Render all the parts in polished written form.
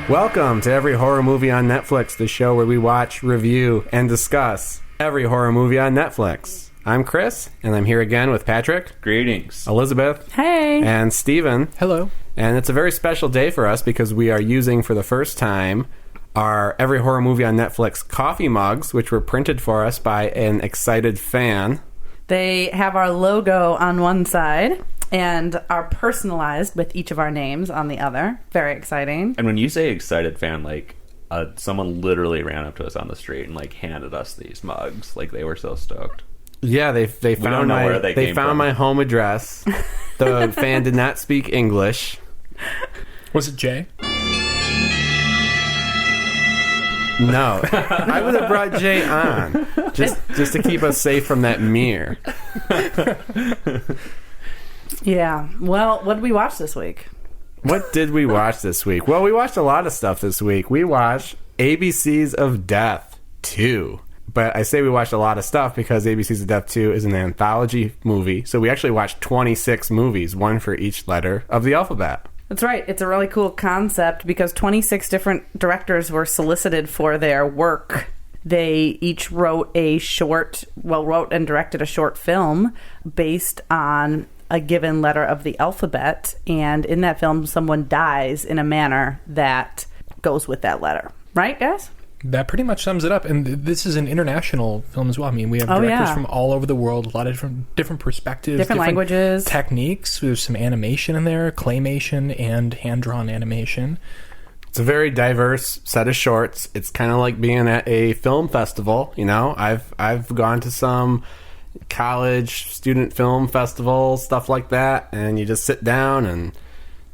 Welcome to Every Horror Movie on Netflix, the show where we watch, review, and discuss every horror movie on Netflix. I'm Chris, and I'm here again with Patrick. Greetings. Elizabeth. Hey. And Steven. Hello. And it's a very special day for us because we are using for the first time our Every Horror Movie on Netflix coffee mugs, which were printed for us by an excited fan. They have our logo on one side and are personalized with each of our names on the other. Very exciting. And when you say excited fan, like, someone literally ran up to us on the street and, like, handed us these mugs. Like, they were so stoked. Yeah, they found my home address. The fan did not speak English. Was it Jay? No. I would have brought Jay on just to keep us safe from that mirror. Yeah. Well, what did we watch this week? What did we watch this week? Well, we watched a lot of stuff this week. We watched ABCs of Death 2. But I say we watched a lot of stuff because ABCs of Death 2 is an anthology movie. So we actually watched 26 movies, one for each letter of the alphabet. That's right. It's a really cool concept because 26 different directors were solicited for their work. They each wrote and directed a short film based on a given letter of the alphabet, and in that film someone dies in a manner that goes with that letter. Right, guys? That pretty much sums it up. And this is an international film as well. I mean, we have directors from all over the world, a lot of different perspectives, different languages, techniques. There's some animation in there, claymation and hand-drawn animation. It's a very diverse set of shorts. It's kind of like being at a film festival. You know, I've gone to some college student film festivals, stuff like that, and you just sit down and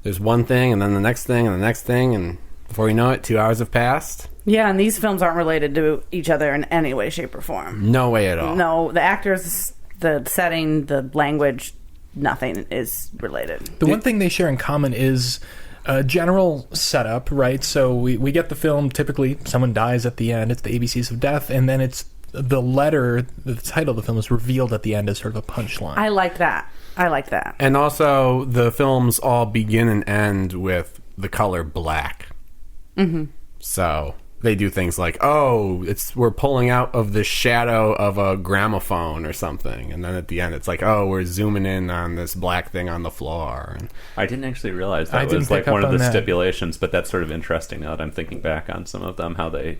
there's one thing and then the next thing and the next thing, and before you know it, 2 hours have passed. Yeah, and these films aren't related to each other in any way, shape, or form. No way at all. No, the actors, the setting, the language, nothing is related. The one thing they share in common is a general setup, right? So we get the film, typically someone dies at the end, it's the ABCs of Death, and then it's the letter, the title of the film is revealed at the end as sort of a punchline. I like that. And also, the films all begin and end with the color black. Mm-hmm. So they do things like, we're pulling out of the shadow of a gramophone or something, and then at the end it's like, we're zooming in on this black thing on the floor. And I didn't actually realize that was like one of the stipulations, but that's sort of interesting now that I'm thinking back on some of them, how they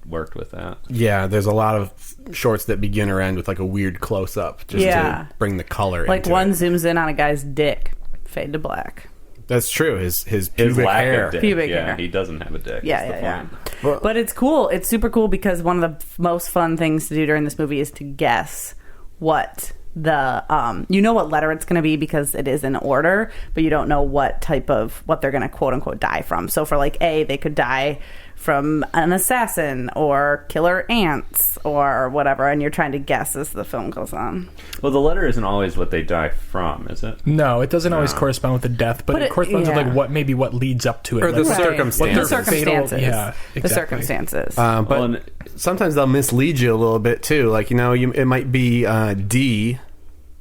worked with that. Yeah, there's a lot of shorts that begin or end with like a weird close-up just to bring the color like into one it. zooms in on a guy's dick, fade to black. That's true. His pubic hair. Pubic hair. He doesn't have a dick. Yeah. But it's cool. It's super cool because one of the most fun things to do during this movie is to guess what the you know what letter it's going to be because it is in order, but you don't know what they're going to quote unquote die from. So for like A, they could die from an assassin or killer ants or whatever, and you're trying to guess as the film goes on. Well, the letter isn't always what they die from, is it? No, it doesn't always correspond with the death, but it corresponds with like what leads up to it, or the circumstances. The circumstances. But sometimes they'll mislead you a little bit too. Like, you know, it might be D,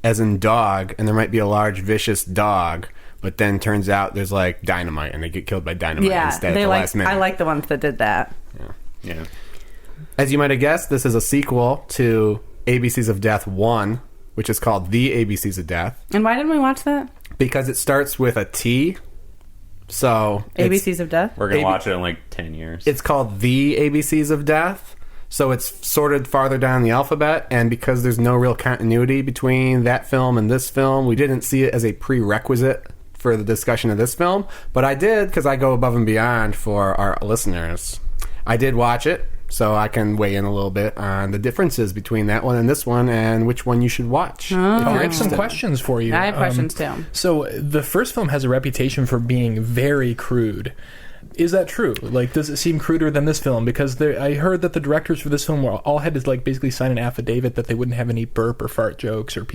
as in dog, and there might be a large vicious dog. But then turns out there's like dynamite, and they get killed by dynamite instead at the last minute. I like the ones that did that. Yeah. As you might have guessed, this is a sequel to ABCs of Death 1, which is called The ABCs of Death. And why didn't we watch that? Because it starts with a T. So ABCs of Death? We're going to watch it in like 10 years. It's called The ABCs of Death. So it's sorted farther down the alphabet, and because there's no real continuity between that film and this film, we didn't see it as a prerequisite for the discussion of this film, but I did, because I go above and beyond for our listeners. I did watch it, so I can weigh in a little bit on the differences between that one and this one, and which one you should watch. I have some questions for you. I have questions too. So the first film has a reputation for being very crude. Is that true? Like, does it seem cruder than this film? Because I heard that the directors for this film all had to like basically sign an affidavit that they wouldn't have any burp or fart jokes or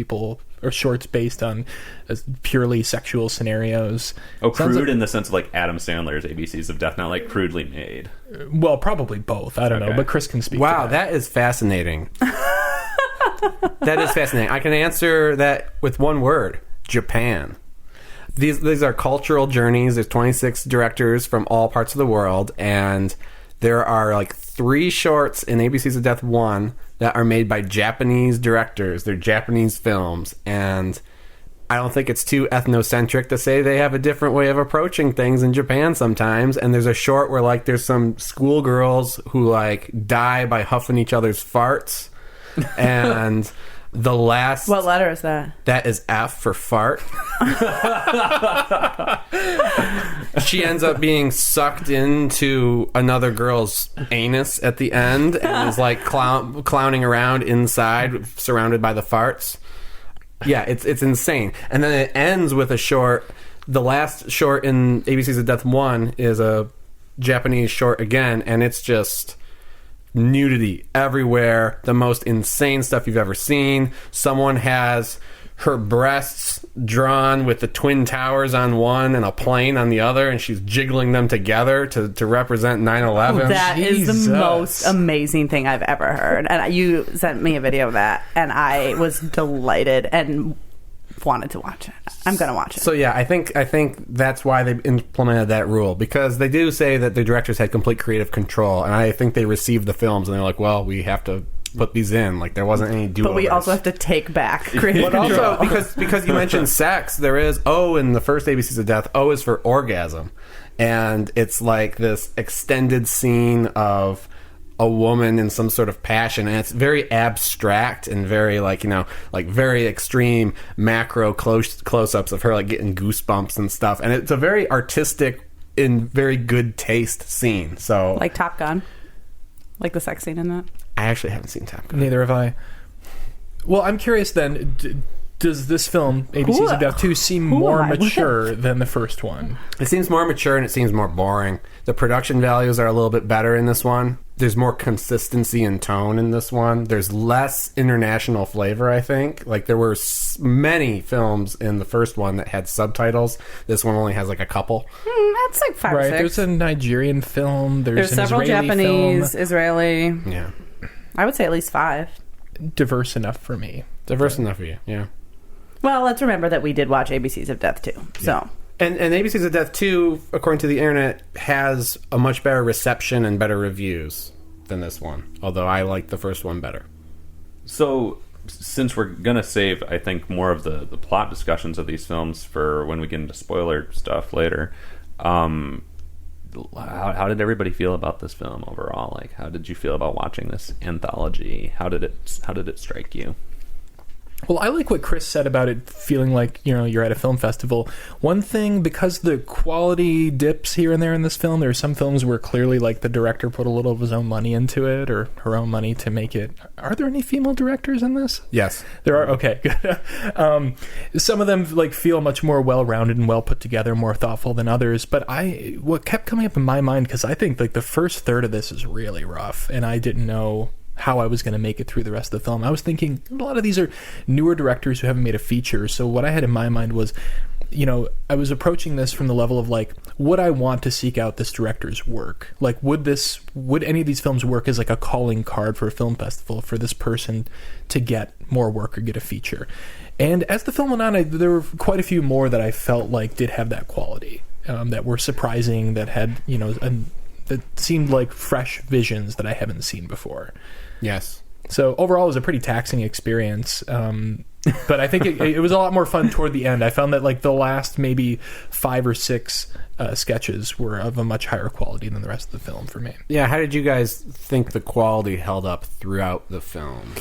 shorts based on purely sexual scenarios. Oh, crude in the sense of like Adam Sandler's ABCs of Death, not like crudely made. Well, probably both. I don't know, but Chris can speak. Wow, to that is fascinating. That is fascinating. I can answer that with one word: Japan. These are cultural journeys. There's 26 directors from all parts of the world, and there are like 3 shorts in ABCs of Death 1 that are made by Japanese directors. They're Japanese films, and I don't think it's too ethnocentric to say they have a different way of approaching things in Japan sometimes. And there's a short where like there's some schoolgirls who like die by huffing each other's farts, and the last... What letter is that? That is F for fart. She ends up being sucked into another girl's anus at the end and is like clowning around inside, surrounded by the farts. Yeah, it's insane. And then it ends with a short. The last short in ABCs of Death 1 is a Japanese short again, and it's just... nudity everywhere, the most insane stuff you've ever seen. Someone has her breasts drawn with the Twin Towers on one and a plane on the other, and she's jiggling them together to represent 9/11. That is the most amazing thing I've ever heard. And you sent me a video of that, and I was delighted and wanted to watch it. I'm going to watch it. So yeah, I think that's why they implemented that rule, because they do say that the directors had complete creative control, and I think they received the films and they're like, well, we have to put these in. Like, there wasn't any do-overs. But we also have to take back creative control. But also, because you mentioned sex, there is O in the first ABCs of Death. O is for orgasm, and it's like this extended scene of a woman in some sort of passion, and it's very abstract and very like, you know, like very extreme macro close-ups of her like getting goosebumps and stuff, and it's a very artistic in very good taste scene. So like Top Gun, like the sex scene in that. I actually haven't seen Top Gun. Neither have I. Well, I'm curious then, does this film, ABCs of Death 2, seem more mature than the first one? It seems more mature and it seems more boring. The production values are a little bit better in this one. There's more consistency in tone in this one. There's less international flavor, I think. Like, there were many films in the first one that had subtitles. This one only has like a couple. That's like 5 or 6. There's a Nigerian film. There's an several Israeli Japanese, film. Israeli. Yeah. I would say at least 5. Diverse enough for me. Diverse enough for you, yeah. Well, let's remember that we did watch ABCs of Death 2. So. And ABCs of Death 2, according to the internet, has a much better reception and better reviews than this one. Although I like the first one better. So, since we're going to save, I think, more of the plot discussions of these films for when we get into spoiler stuff later, how did everybody feel about this film overall? Like, how did you feel about watching this anthology? How did it strike you? Well, I like what Chris said about it feeling like, you know, you're at a film festival. One thing, because the quality dips here and there in this film, there are some films where clearly, like, the director put a little of his own money into it, or her own money to make it. Are there any female directors in this? Yes. There are? Okay, good. Some of them, like, feel much more well-rounded and well put together, more thoughtful than others. But what kept coming up in my mind, because I think, like, the first third of this is really rough, and I didn't know how I was going to make it through the rest of the film. I was thinking a lot of these are newer directors who haven't made a feature. So what I had in my mind was, you know, I was approaching this from the level of like, would I want to seek out this director's work? Like, would any of these films work as like a calling card for a film festival for this person to get more work or get a feature? And as the film went on, there were quite a few more that I felt like did have that quality, that were surprising, that had, you know, that seemed like fresh visions that I haven't seen before. Yes. So overall, it was a pretty taxing experience. But I think it was a lot more fun toward the end. I found that like the last maybe 5 or 6 sketches were of a much higher quality than the rest of the film for me. Yeah. How did you guys think the quality held up throughout the film?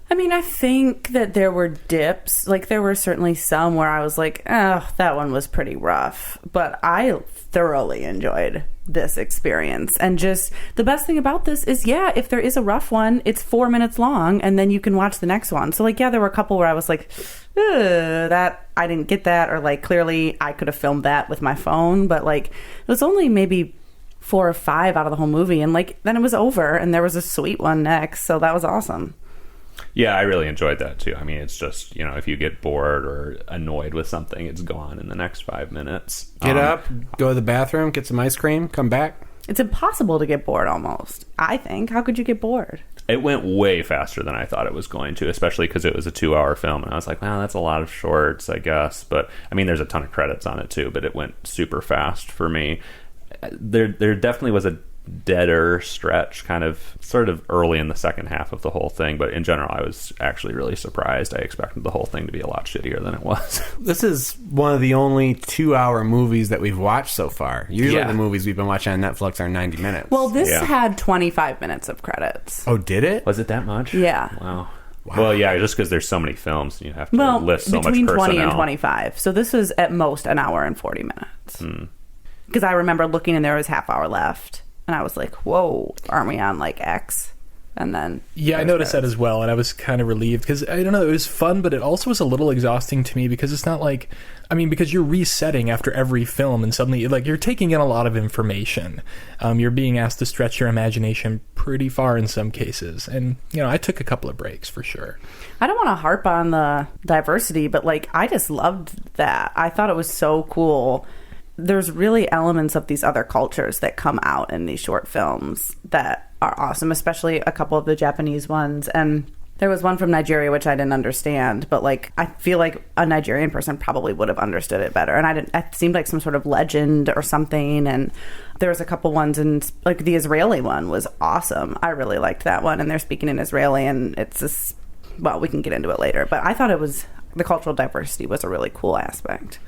I mean, I think that there were dips. Like, there were certainly some where I was like, oh, that one was pretty rough. But I thoroughly enjoyed this experience. And just the best thing about this is, yeah, if there is a rough one, it's 4 minutes long, and then you can watch the next one. So, like, yeah, there were a couple where I was like, that, I didn't get that. Or, like, clearly I could have filmed that with my phone. But, like, it was only maybe 4 or 5 out of the whole movie. And, like, then it was over, and there was a sweet one next. So that was awesome. Yeah, I really enjoyed that too. I mean, it's just, if you get bored or annoyed with something, it's gone in the next 5 minutes. Get up, go to the bathroom, get some ice cream, come back. It's impossible to get bored almost, I think. How could you get bored? It went way faster than I thought it was going to, especially because it was a 2-hour film. And I was like, wow, that's a lot of shorts, I guess. But, I mean, there's a ton of credits on it too, but it went super fast for me. There definitely was a deader stretch sort of early in the second half of the whole thing, but in general I was actually really surprised. I expected the whole thing to be a lot shittier than it was. This is one of the only 2-hour movies that we've watched so far. Usually the movies we've been watching on Netflix are 90 minutes. Well, this had 25 minutes of credits. Oh, did it? Was it that much? Yeah. Wow. Well, yeah, just because there's so many films, you have to list so much personnel. Between 20 and 25. So this was at most an hour and 40 minutes. Because I remember looking and there was half hour left. And I was like, whoa, aren't we on like X? And then... Yeah, I noticed that as well, and I was kind of relieved, because, I don't know, it was fun, but it also was a little exhausting to me, because it's not like... I mean, because you're resetting after every film, and suddenly, like, you're taking in a lot of information. You're being asked to stretch your imagination pretty far in some cases. And, I took a couple of breaks, for sure. I don't want to harp on the diversity, but, like, I just loved that. I thought it was so cool. There's really elements of these other cultures that come out in these short films that are awesome, especially a couple of the Japanese ones. And there was one from Nigeria, which I didn't understand, but like, I feel like a Nigerian person probably would have understood it better. And it seemed like some sort of legend or something. And there was a couple ones, and like the Israeli one was awesome. I really liked that one. And they're speaking in Israeli, and it's just, well, we can get into it later. But I thought the cultural diversity was a really cool aspect.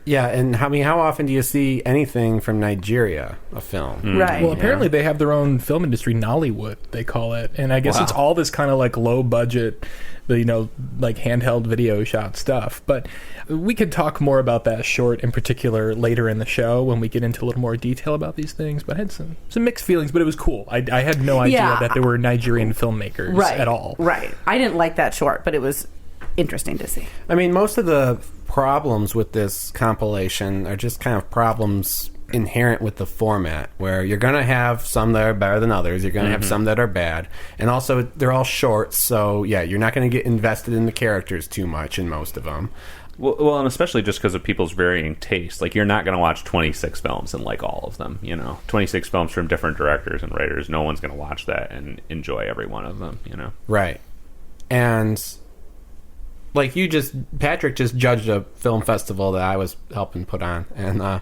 Yeah, and how often do you see anything from Nigeria, a film? Right. Well, apparently they have their own film industry, Nollywood, they call it. And I guess it's all this kind of like low budget, like handheld video shot stuff. But we could talk more about that short in particular later in the show when we get into a little more detail about these things. But I had some mixed feelings, but it was cool. I had no idea that there were Nigerian filmmakers at all. Right. I didn't like that short, but it was interesting to see. I mean, most of the problems with this compilation are just kind of problems inherent with the format, where you're going to have some that are better than others, you're going to have some that are bad, and also they're all short, so yeah, you're not going to get invested in the characters too much in most of them. Well, and especially just because of people's varying taste. Like, you're not going to watch 26 films and like all of them, 26 films from different directors and writers. No one's going to watch that and enjoy every one of them, Right. And like Patrick just judged a film festival that I was helping put on, and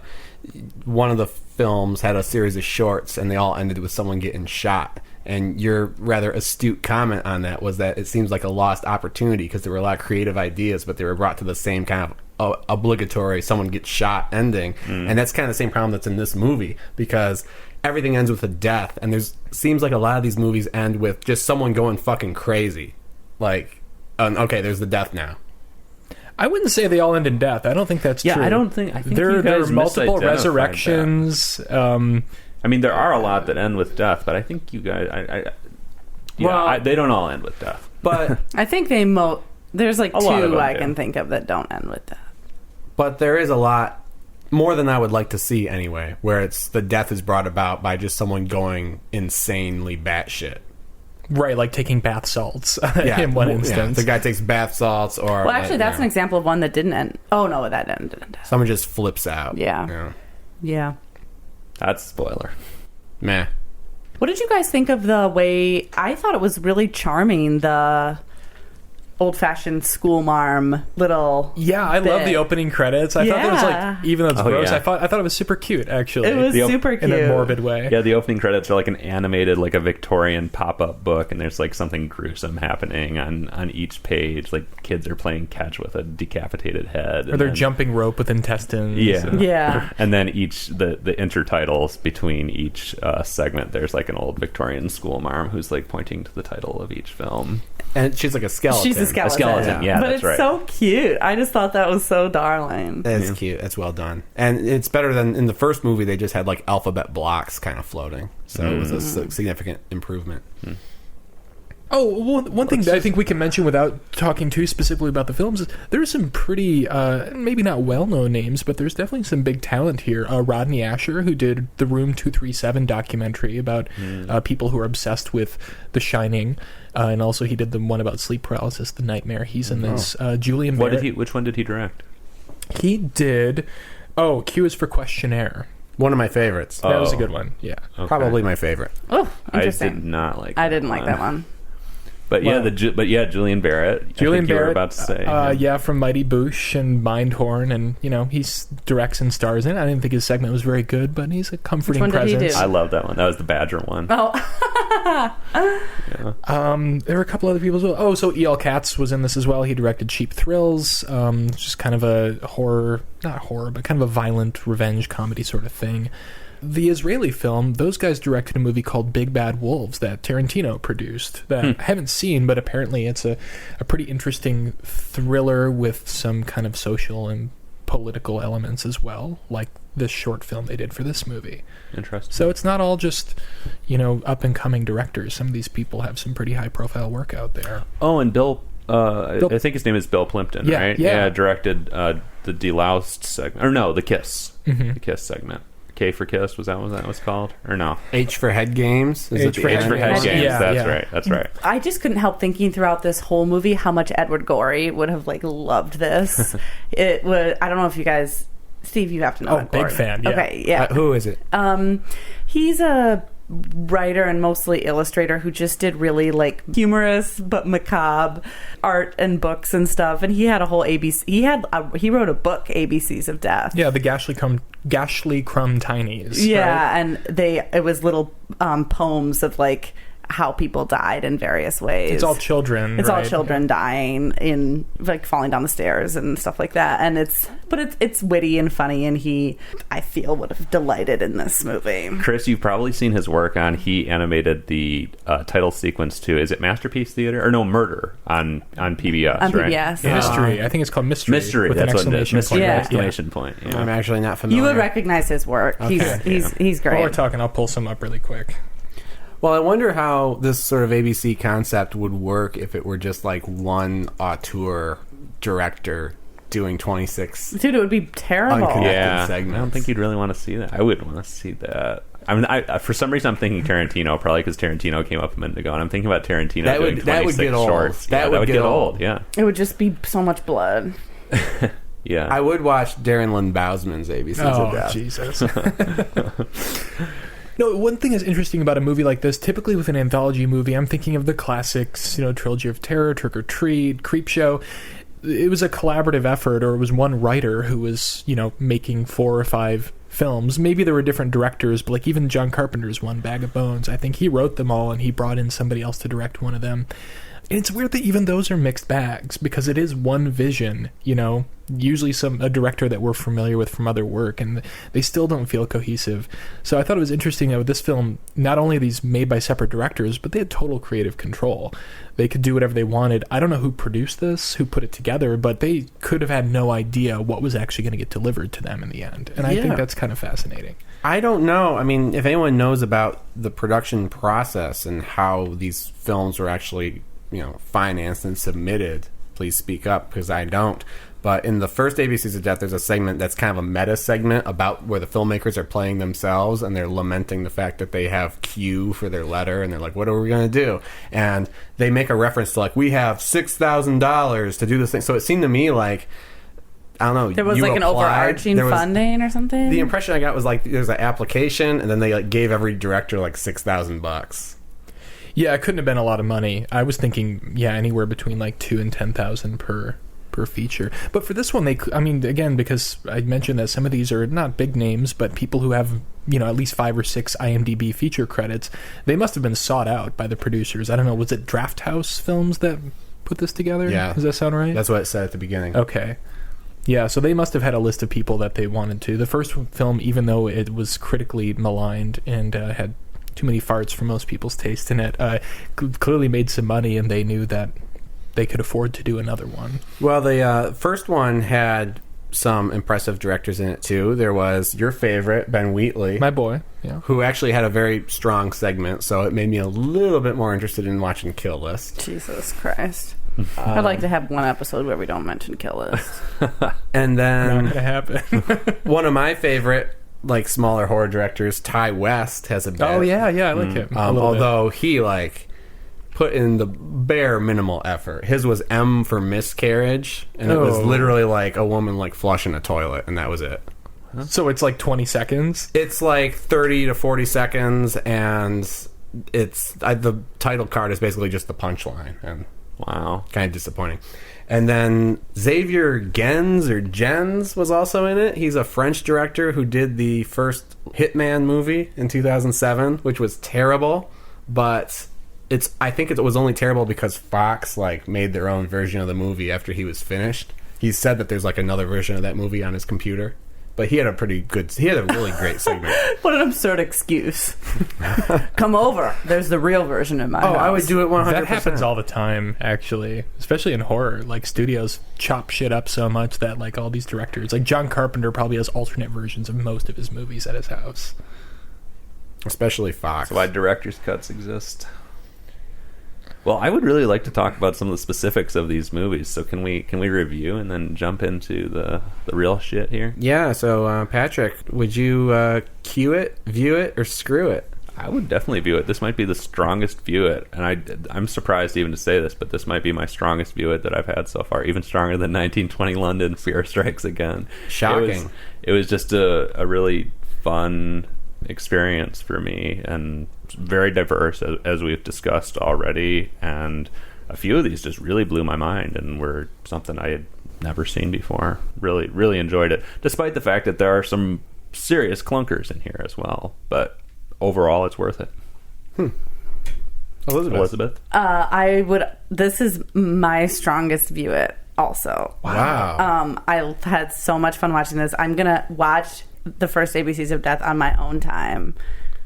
one of the films had a series of shorts, and they all ended with someone getting shot. And your rather astute comment on that was that it seems like a lost opportunity, because there were a lot of creative ideas, but they were brought to the same kind of obligatory someone gets shot ending. And that's kind of the same problem that's in this movie, because everything ends with a death, and seems like a lot of these movies end with just someone going fucking crazy, like, okay, there's the death now. I wouldn't say they all end in death. I don't think that's true. I think there are multiple resurrections. I mean, there are a lot that end with death, but I think you guys, they don't all end with death. But I think there's like two I can think of that don't end with death. But there is a lot more than I would like to see anyway, where the death is brought about by just someone going insanely batshit. Right, like taking bath salts in one instance. The guy takes bath salts, or... Well, actually, that's an example of one that didn't end. Oh, no, that ended in death. Someone just flips out. Yeah. That's a spoiler. Meh. What did you guys think of the way... I thought it was really charming, the old-fashioned schoolmarm little I love the opening credits. I thought that was like, even though it's gross, yeah. I thought it was super cute, actually. It was super cute. In a morbid way. Yeah, the opening credits are like an animated, like a Victorian pop-up book, and there's like something gruesome happening on each page. Like, kids are playing catch with a decapitated head. Or they're jumping rope with intestines. Yeah. And then the intertitles between each segment, there's like an old Victorian schoolmarm who's like pointing to the title of each film. And she's like a skeleton. She's a skeleton. A skeleton, yeah, but that's it's right. so cute. I just thought that was so darling. It's cute. It's well done. And it's better than in the first movie, they just had like alphabet blocks kind of floating. So it was a significant improvement. Oh, one thing that I think we can mention without talking too specifically about the films is there's some pretty, maybe not well-known names, but there's definitely some big talent here. Rodney Asher, who did the Room 237 documentary about people who are obsessed with The Shining, and also he did the one about sleep paralysis, The Nightmare. He's in this. Julian Barrett. Which one did he direct? He did... Oh, Q is for Questionnaire. One of my favorites. That was a good one, yeah. Okay. Probably my favorite. Oh, I interesting. did not like I didn't like that one. But Julian Barrett. Julian I think Barrett, you were about to say. from Mighty Boosh and Mindhorn, and he directs and stars in it. I didn't think his segment was very good, but he's a comforting Which one did he presence. do? I love that one. That was the Badger one. Oh. There were a couple other people as well. Oh, so E.L. Katz was in this as well. He directed Cheap Thrills, just kind of a not horror, but kind of a violent revenge comedy sort of thing. The Israeli film, those guys directed a movie called Big Bad Wolves that Tarantino produced that I haven't seen, but apparently it's a pretty interesting thriller with some kind of social and political elements as well, like this short film they did for this movie. Interesting. So it's not all just, up-and-coming directors. Some of these people have some pretty high-profile work out there. Oh, and Bill... I think his name is Bill Plimpton, right? Yeah. Directed the Deloused segment. Or no, The Kiss. The Kiss segment. K for Kiss, was that what that was called? Or no? H for Head Games. H for Head Games. Yeah. That's right. I just couldn't help thinking throughout this whole movie how much Edward Gorey would have loved this. It would. I don't know if you guys, Steve, you have to know. Oh, big fan. Yeah. Okay, yeah. Who is it? He's a writer and mostly illustrator who just did really humorous but macabre art and books and stuff. And he had a whole ABC. He wrote a book, ABCs of Death. Yeah, the Gashly Crumb Tinies. Yeah, right? and it was little poems of how people died in various ways. It's all children. It's all right? children dying in falling down the stairs and stuff like that. And it's witty and funny, and I feel would have delighted in this movie. Chris, you've probably seen his work on. He animated the title sequence to. Is it Masterpiece Theater or no Murder on PBS? On right? PBS. Mystery. I think it's called Mystery. Mystery. With That's an what it is. exclamation Mystery. point. Yeah. Exclamation point. Yeah. I'm actually not familiar. You would recognize his work. Okay. He's great. While we're talking, I'll pull some up really quick. Well, I wonder how this sort of ABC concept would work if it were just one auteur director doing 26 Dude, it would be terrible. unconnected segments. I don't think you'd really want to see that. I would want to see that. I mean, for some reason, I'm thinking Tarantino, probably because Tarantino came up a minute ago, and I'm thinking about Tarantino doing 26 that would get old. shorts. That would get old. Yeah. It would just be so much blood. Yeah. I would watch Darren Lynn Bousman's ABCs of Death. Jesus. No, one thing that's interesting about a movie like this, typically with an anthology movie, I'm thinking of the classics, Trilogy of Terror, Trick or Treat, Creepshow. It was a collaborative effort, or it was one writer who was, making 4 or 5 films. Maybe there were different directors, but even John Carpenter's one, Bag of Bones, I think he wrote them all and he brought in somebody else to direct one of them. And it's weird that even those are mixed bags, because it is one vision, usually a director that we're familiar with from other work, and they still don't feel cohesive. So I thought it was interesting that with this film, not only are these made by separate directors, but they had total creative control. They could do whatever they wanted. I don't know who produced this, who put it together, but they could have had no idea what was actually going to get delivered to them in the end. And I think that's kind of fascinating. I don't know. I mean, if anyone knows about the production process and how these films were actually financed and submitted, please speak up, because I don't. But in the first ABCs of Death, there's a segment that's kind of a meta segment about where the filmmakers are playing themselves and they're lamenting the fact that they have Q for their letter, and they're like, what are we going to do? And they make a reference to we have $6,000 to do this thing. So it seemed to me like, I don't know. There was an overarching funding or something? The impression I got was there's an application, and then they gave every director $6,000. Yeah, it couldn't have been a lot of money. I was thinking, anywhere between $2,000 and $10,000 per feature. But for this one, again, because I mentioned that some of these are not big names, but people who have, at least 5 or 6 IMDb feature credits, they must have been sought out by the producers. I don't know, was it Draft House Films that put this together? Yeah. Does that sound right? That's what it said at the beginning. Okay. Yeah, so they must have had a list of people that they wanted to. The first film, even though it was critically maligned and had too many farts for most people's taste in it, clearly made some money, and they knew that they could afford to do another one. Well, the first one had some impressive directors in it too. There was your favorite, Ben Wheatley, My boy, yeah. who actually had a very strong segment, so it made me a little bit more interested in watching Kill List. Jesus Christ. I'd like to have one episode where we don't mention Kill List. And Not then gonna happen. one of my favorite, like, smaller horror directors, Ty West, has a bit. Oh yeah, I like him. A little bit. Although he, like, put in the bare minimal effort. His was M for miscarriage, and it was literally like a woman, like, flushing a toilet, and that was it. So it's like 20 seconds. It's like 30 to 40 seconds, and the title card is basically just the punchline, and Wow. kind of disappointing. And then Xavier Gens was also in it. He's a French director who did the first Hitman movie in 2007, which was terrible, but I think it was only terrible because Fox, like, made their own version of the movie after he was finished. He said that there's, like, another version of that movie on his computer. But he had a really great segment. What an absurd excuse. Come over. There's the real version in my house. I would do it 100%. That happens all the time, actually, especially in horror. Like, studios chop shit up so much that, like, all these directors, like John Carpenter, probably has alternate versions of most of his movies at his house. Especially Fox. That's why director's cuts exist. Well, I would really like to talk about some of the specifics of these movies. So can we review and then jump into the real shit here? Yeah, so Patrick, would you cue it, view it, or screw it? I would definitely view it. This might be the strongest view it, and I'm surprised even to say this, but this might be my strongest view it that I've had so far, even stronger than 1920 London, Fear Strikes Again. Shocking. It was just a really fun experience for me, and very diverse, as we've discussed already, and a few of these just really blew my mind and were something I had never seen before. Really, really enjoyed it, despite the fact that there are some serious clunkers in here as well, but overall it's worth it. Elizabeth? This is my strongest view it also. Wow. I had so much fun watching this. I'm gonna watch the first ABCs of Death on my own time.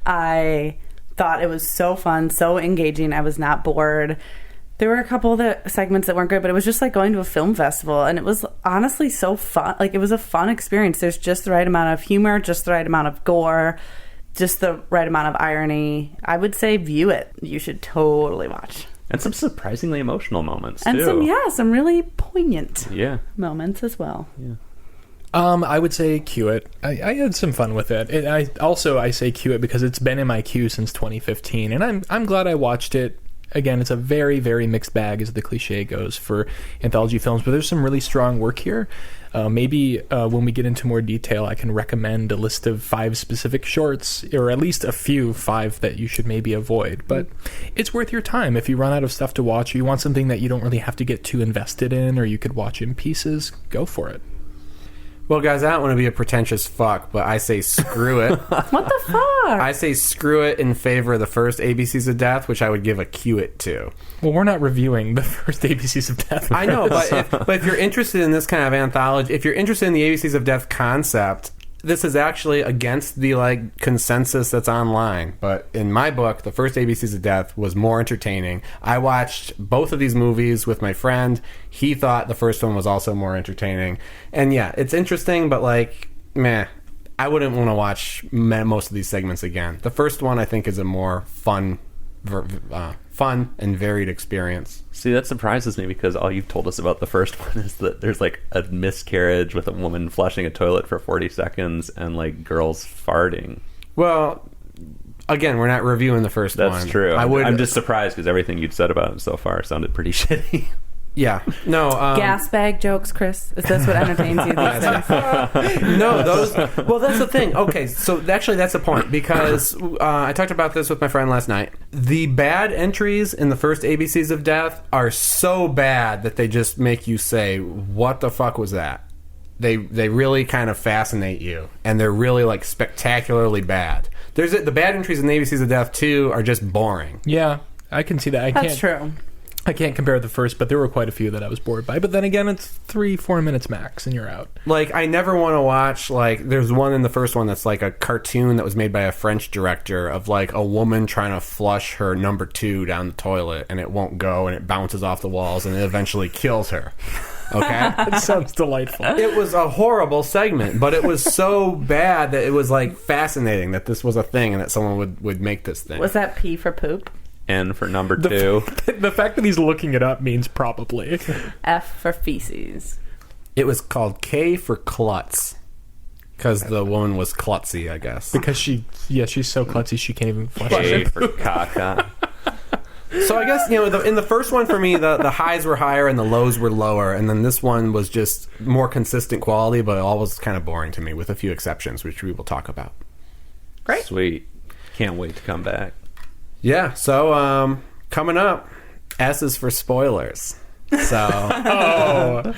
I thought it was so fun, so engaging. I was not bored. There were a couple of the segments that weren't great, but it was just like going to a film festival, and it was honestly so fun. Like, it was a fun experience. There's just the right amount of humor, just the right amount of gore, just the right amount of irony. I would say view it. You should totally watch. And some surprisingly emotional moments, and too. some really poignant moments as well. Yeah. I would say cue it. I had some fun with it. I say cue it because it's been in my queue since 2015, and I'm glad I watched it. Again, it's a very, very mixed bag, as the cliche goes, for anthology films, but there's some really strong work here. Maybe when we get into more detail, I can recommend a list of 5 specific shorts, or at least 5 that you should maybe avoid. But it's worth your time. If you run out of stuff to watch, or you want something that you don't really have to get too invested in, or you could watch in pieces, go for it. Well, guys, I don't want to be a pretentious fuck, but I say screw it. What the fuck? I say screw it in favor of the first ABCs of Death, which I would give a cue it to. Well, we're not reviewing the first ABCs of Death. I know, but if you're interested in this kind of anthology, if you're interested in the ABCs of Death concept, this is actually against the, like, consensus that's online. But in my book, the first ABCs of Death was more entertaining. I watched both of these movies with my friend. He thought the first one was also more entertaining. And yeah, it's interesting, but, like, meh. I wouldn't want to watch most of these segments again. The first one, I think, is a more fun and varied experience. See, that surprises me because all you've told us about the first one is that there's, like, a miscarriage with a woman flushing a toilet for 40 seconds and, like, girls farting. Well, again, we're not reviewing the first one. That's true. I'm just surprised because everything you'd said about it so far sounded pretty shitty. Yeah. No. Gas bag jokes, Chris. Is this what entertains you these days? No, those. Well, that's the thing. Okay, so actually, that's the point because I talked about this with my friend last night. The bad entries in the first ABCs of Death are so bad that they just make you say, "What the fuck was that?" They really kind of fascinate you, and they're really, like, spectacularly bad. The bad entries in the ABCs of Death 2 are just boring. Yeah, I can see that. That's true. I can't compare the first, but there were quite a few that I was bored by. But then again, it's 3-4 minutes max, and you're out. Like, I never want to watch, like, there's one in the first one that's like a cartoon that was made by a French director of, like, a woman trying to flush her number 2 down the toilet, and it won't go, and it bounces off the walls, and it eventually kills her. Okay? It sounds delightful. It was a horrible segment, but it was so bad that it was, like, fascinating that this was a thing and that someone would make this thing. Was that P for poop? N for number 2. The fact that he's looking it up means probably. F for feces. It was called K for klutz. Because the woman was klutzy, I guess. Because she's so klutzy she can't even flush K it. for caca. So I guess, in the first one for me, the highs were higher and the lows were lower. And then this one was just more consistent quality, but it all was kind of boring to me, with a few exceptions, which we will talk about. Great. Sweet. Can't wait to come back. Yeah, so coming up, S is for spoilers. So, Oh.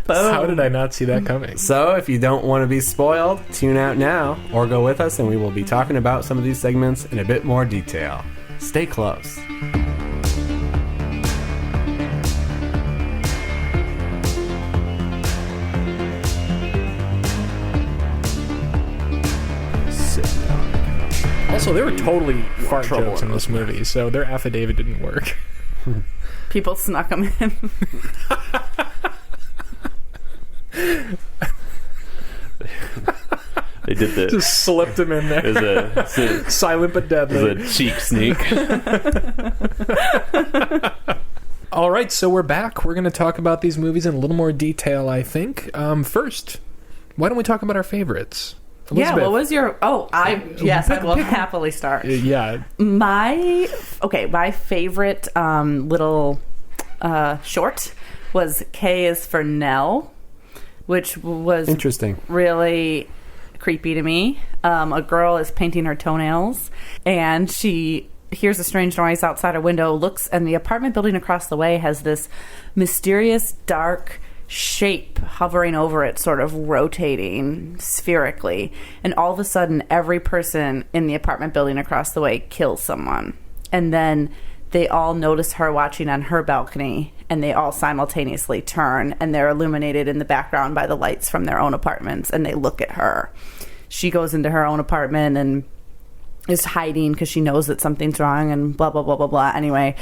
How did I not see that coming? so if you don't want to be spoiled, tune out now or go with us, and we will be talking about some of these segments in a bit more detail. Stay close. Also, there were totally fart trouble jokes in in this those movie, so their affidavit didn't work. People snuck them in. They did the... Just slipped them in there. It's a Silent but deadly. cheek sneak. All right, so we're back. We're going to talk about these movies in a little more detail, I think. First, why don't we talk about our favorites? Yeah, Elizabeth. what was your... Oh, I will happily start. Yeah. My favorite little short was K is for Nell, which was Interesting. really creepy to me. A girl is painting her toenails, and she hears a strange noise outside a window, looks, and the apartment building across the way has this mysterious dark shape hovering over it, sort of rotating spherically, and all of a sudden every person in the apartment building across the way kills someone, and then they all notice her watching on her balcony, and they all simultaneously turn, and they're illuminated in the background by the lights from their own apartments, and they look at her. She goes into her own apartment and is hiding because she knows that something's wrong, and blah blah blah blah blah. Anyway,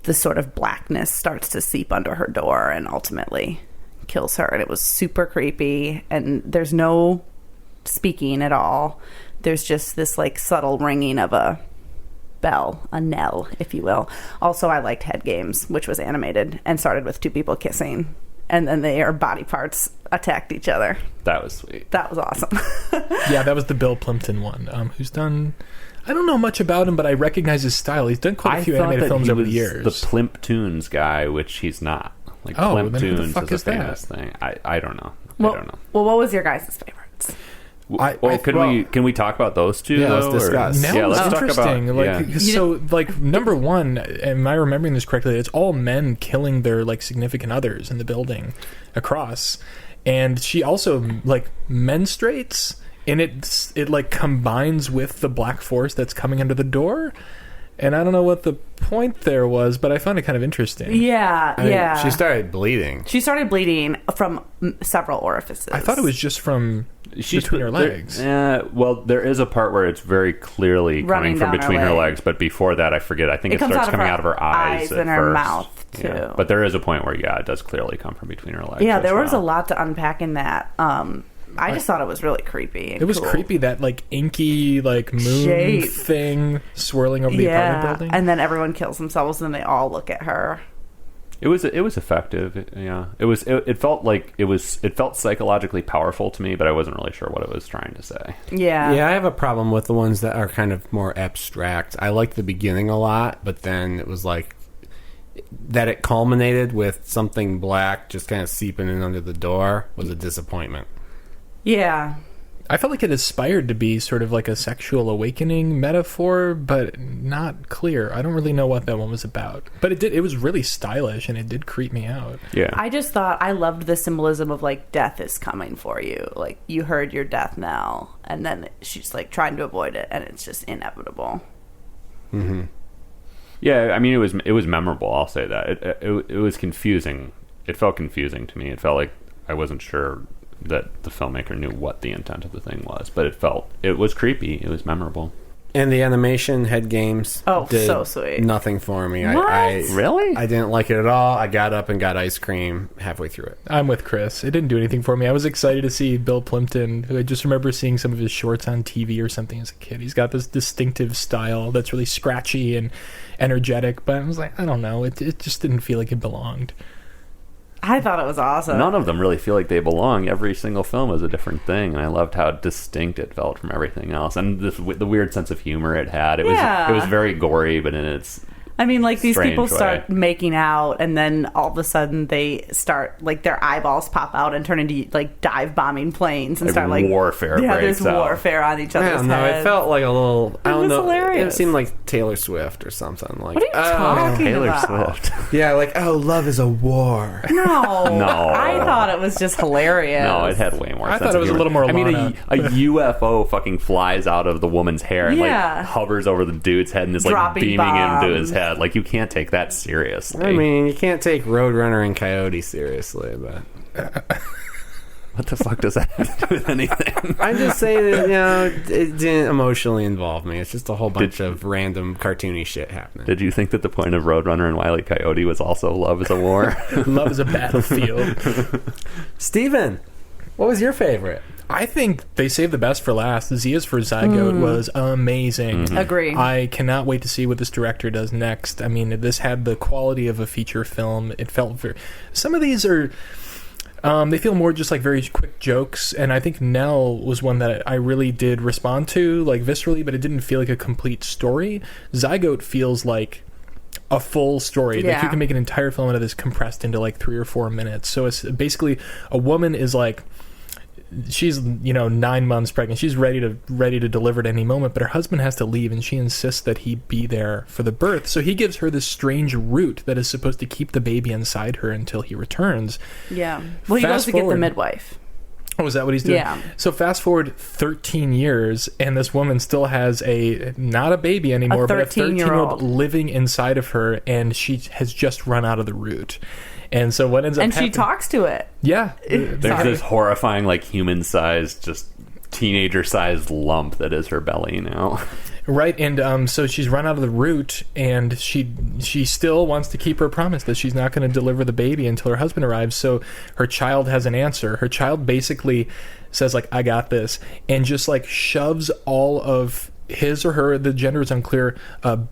this sort of blackness starts to seep under her door and ultimately kills her, and it was super creepy, and there's no speaking at all. There's just this like subtle ringing of a bell, a knell, if you will. Also, I liked Head Games, which was animated and started with two people kissing, and then their body parts attacked each other. That was sweet. That was awesome. Yeah, that was the Bill Plimpton one, who's done... I don't know much about him, but I recognize his style. He's done quite a few animated films over the years. The Plimptoons guy, which he's not. Like, Oh, then who the Plimptoons fuck is is a that? famous thing. I don't know. well, I don't know. well, what was your guys' favorites? Can we talk about those two? Yeah, let's though, or- discuss. Nell Yeah, was let's talk interesting. about. Yeah. So, number one, am I remembering this correctly? It's all men killing their significant others in the building across, and she also menstruates, and it combines with the black force that's coming under the door. And I don't know what the point there was, but I found it kind of interesting. Yeah. She started bleeding. She started bleeding from several orifices. I thought it was just from between her legs. Well, there is a part where it's very clearly Running coming from down her between her leg. legs, but before that, I forget. I think it comes starts out of coming her out of her eyes at and her first. mouth, too. Yeah. But there is a point where, it does clearly come from between her legs. Yeah, as there was a well. lot to unpack in that. I just thought it was really creepy. And It was cool. creepy, that inky moon Shape. thing swirling over the apartment building. And then everyone kills themselves, and then they all look at her. It was effective. Yeah, it felt psychologically powerful to me, but I wasn't really sure what it was trying to say. Yeah. Yeah, I have a problem with the ones that are kind of more abstract. I liked the beginning a lot, but then it was that it culminated with something black just kind of seeping in under the door was a disappointment. Yeah. I felt like it aspired to be sort of like a sexual awakening metaphor, but not clear. I don't really know what that one was about. But it was really stylish, and it did creep me out. Yeah, I just thought I loved the symbolism of death is coming for you. You heard your death knell, and then she's trying to avoid it, and it's just inevitable. Mm-hmm. Yeah, I mean, it was memorable. I'll say that it was confusing. It felt confusing to me. It felt like I wasn't sure that the filmmaker knew what the intent of the thing was, but it was creepy. It was memorable. And the animation head games did so sweet. nothing for me. Really? I didn't like it at all. I got up and got ice cream halfway through it. I'm with Chris. It didn't do anything for me. I was excited to see Bill Plimpton, who I just remember seeing some of his shorts on TV or something as a kid. He's got this distinctive style that's really scratchy and energetic, but I was like, I don't know. It just didn't feel like it belonged. I thought it was awesome. None of them really feel like they belong. Every single film is a different thing, and I loved how distinct it felt from everything else, and the weird sense of humor it had. It was very gory, but in its I mean, like, these people strange start way. making out, and then all of a sudden they start, like, their eyeballs pop out and turn into, like, dive bombing planes and Like start, like... warfare Yeah, breaks there's out. warfare on each I other's don't know. heads. It felt like a little... I don't was know. hilarious. It seemed like Taylor Swift or something. Like, What are you talking Taylor about? Swift. Yeah, like, oh, love is a war. No. No. I thought it was just hilarious. No, it had way more I sense thought it of was a humor. little more I mean, Lana. a UFO fucking flies out of the woman's hair and Yeah. like hovers over the dude's head and is like Dropping beaming bombs. into his head. Like, you can't take that seriously. I mean, you can't take Roadrunner and Coyote seriously, but... what the fuck does that have to do with anything? I'm just saying that, it didn't emotionally involve me. It's just a whole bunch of random cartoony shit happening. Did you think that the point of Roadrunner and Wile E. Coyote was also love is a war? Love is a battlefield. Steven, what was your favorite? I think they saved the best for last. Zia's for Zygote was amazing. Agree. I cannot wait to see what this director does next. I mean, this had the quality of a feature film. It felt very... Some of these are... they feel more just like very quick jokes, and I think Nell was one that I really did respond to, like, viscerally, but it didn't feel like a complete story. Zygote feels like a full story. Yeah. Like, you can make an entire film out of this compressed into like 3 or 4 minutes. So it's basically a woman is like... she's 9 months pregnant. She's ready to deliver at any moment, but her husband has to leave, and she insists that he be there for the birth. So he gives her this strange root that is supposed to keep the baby inside her until he returns. Yeah. Well, he goes to get the midwife. Oh, is that what he's doing? Yeah. So fast forward 13 years, and this woman still has not a baby anymore, but a 13-year-old living inside of her, and she has just run out of the root. And so what ends up happening... And she talks to it. Yeah. There's this horrifying, like, human-sized, just teenager-sized lump that is her belly now. Right, and so she's run out of the root, and she still wants to keep her promise that she's not going to deliver the baby until her husband arrives. So her child has an answer. Her child basically says, like, I got this, and just, like, shoves all of his or her, the gender is unclear,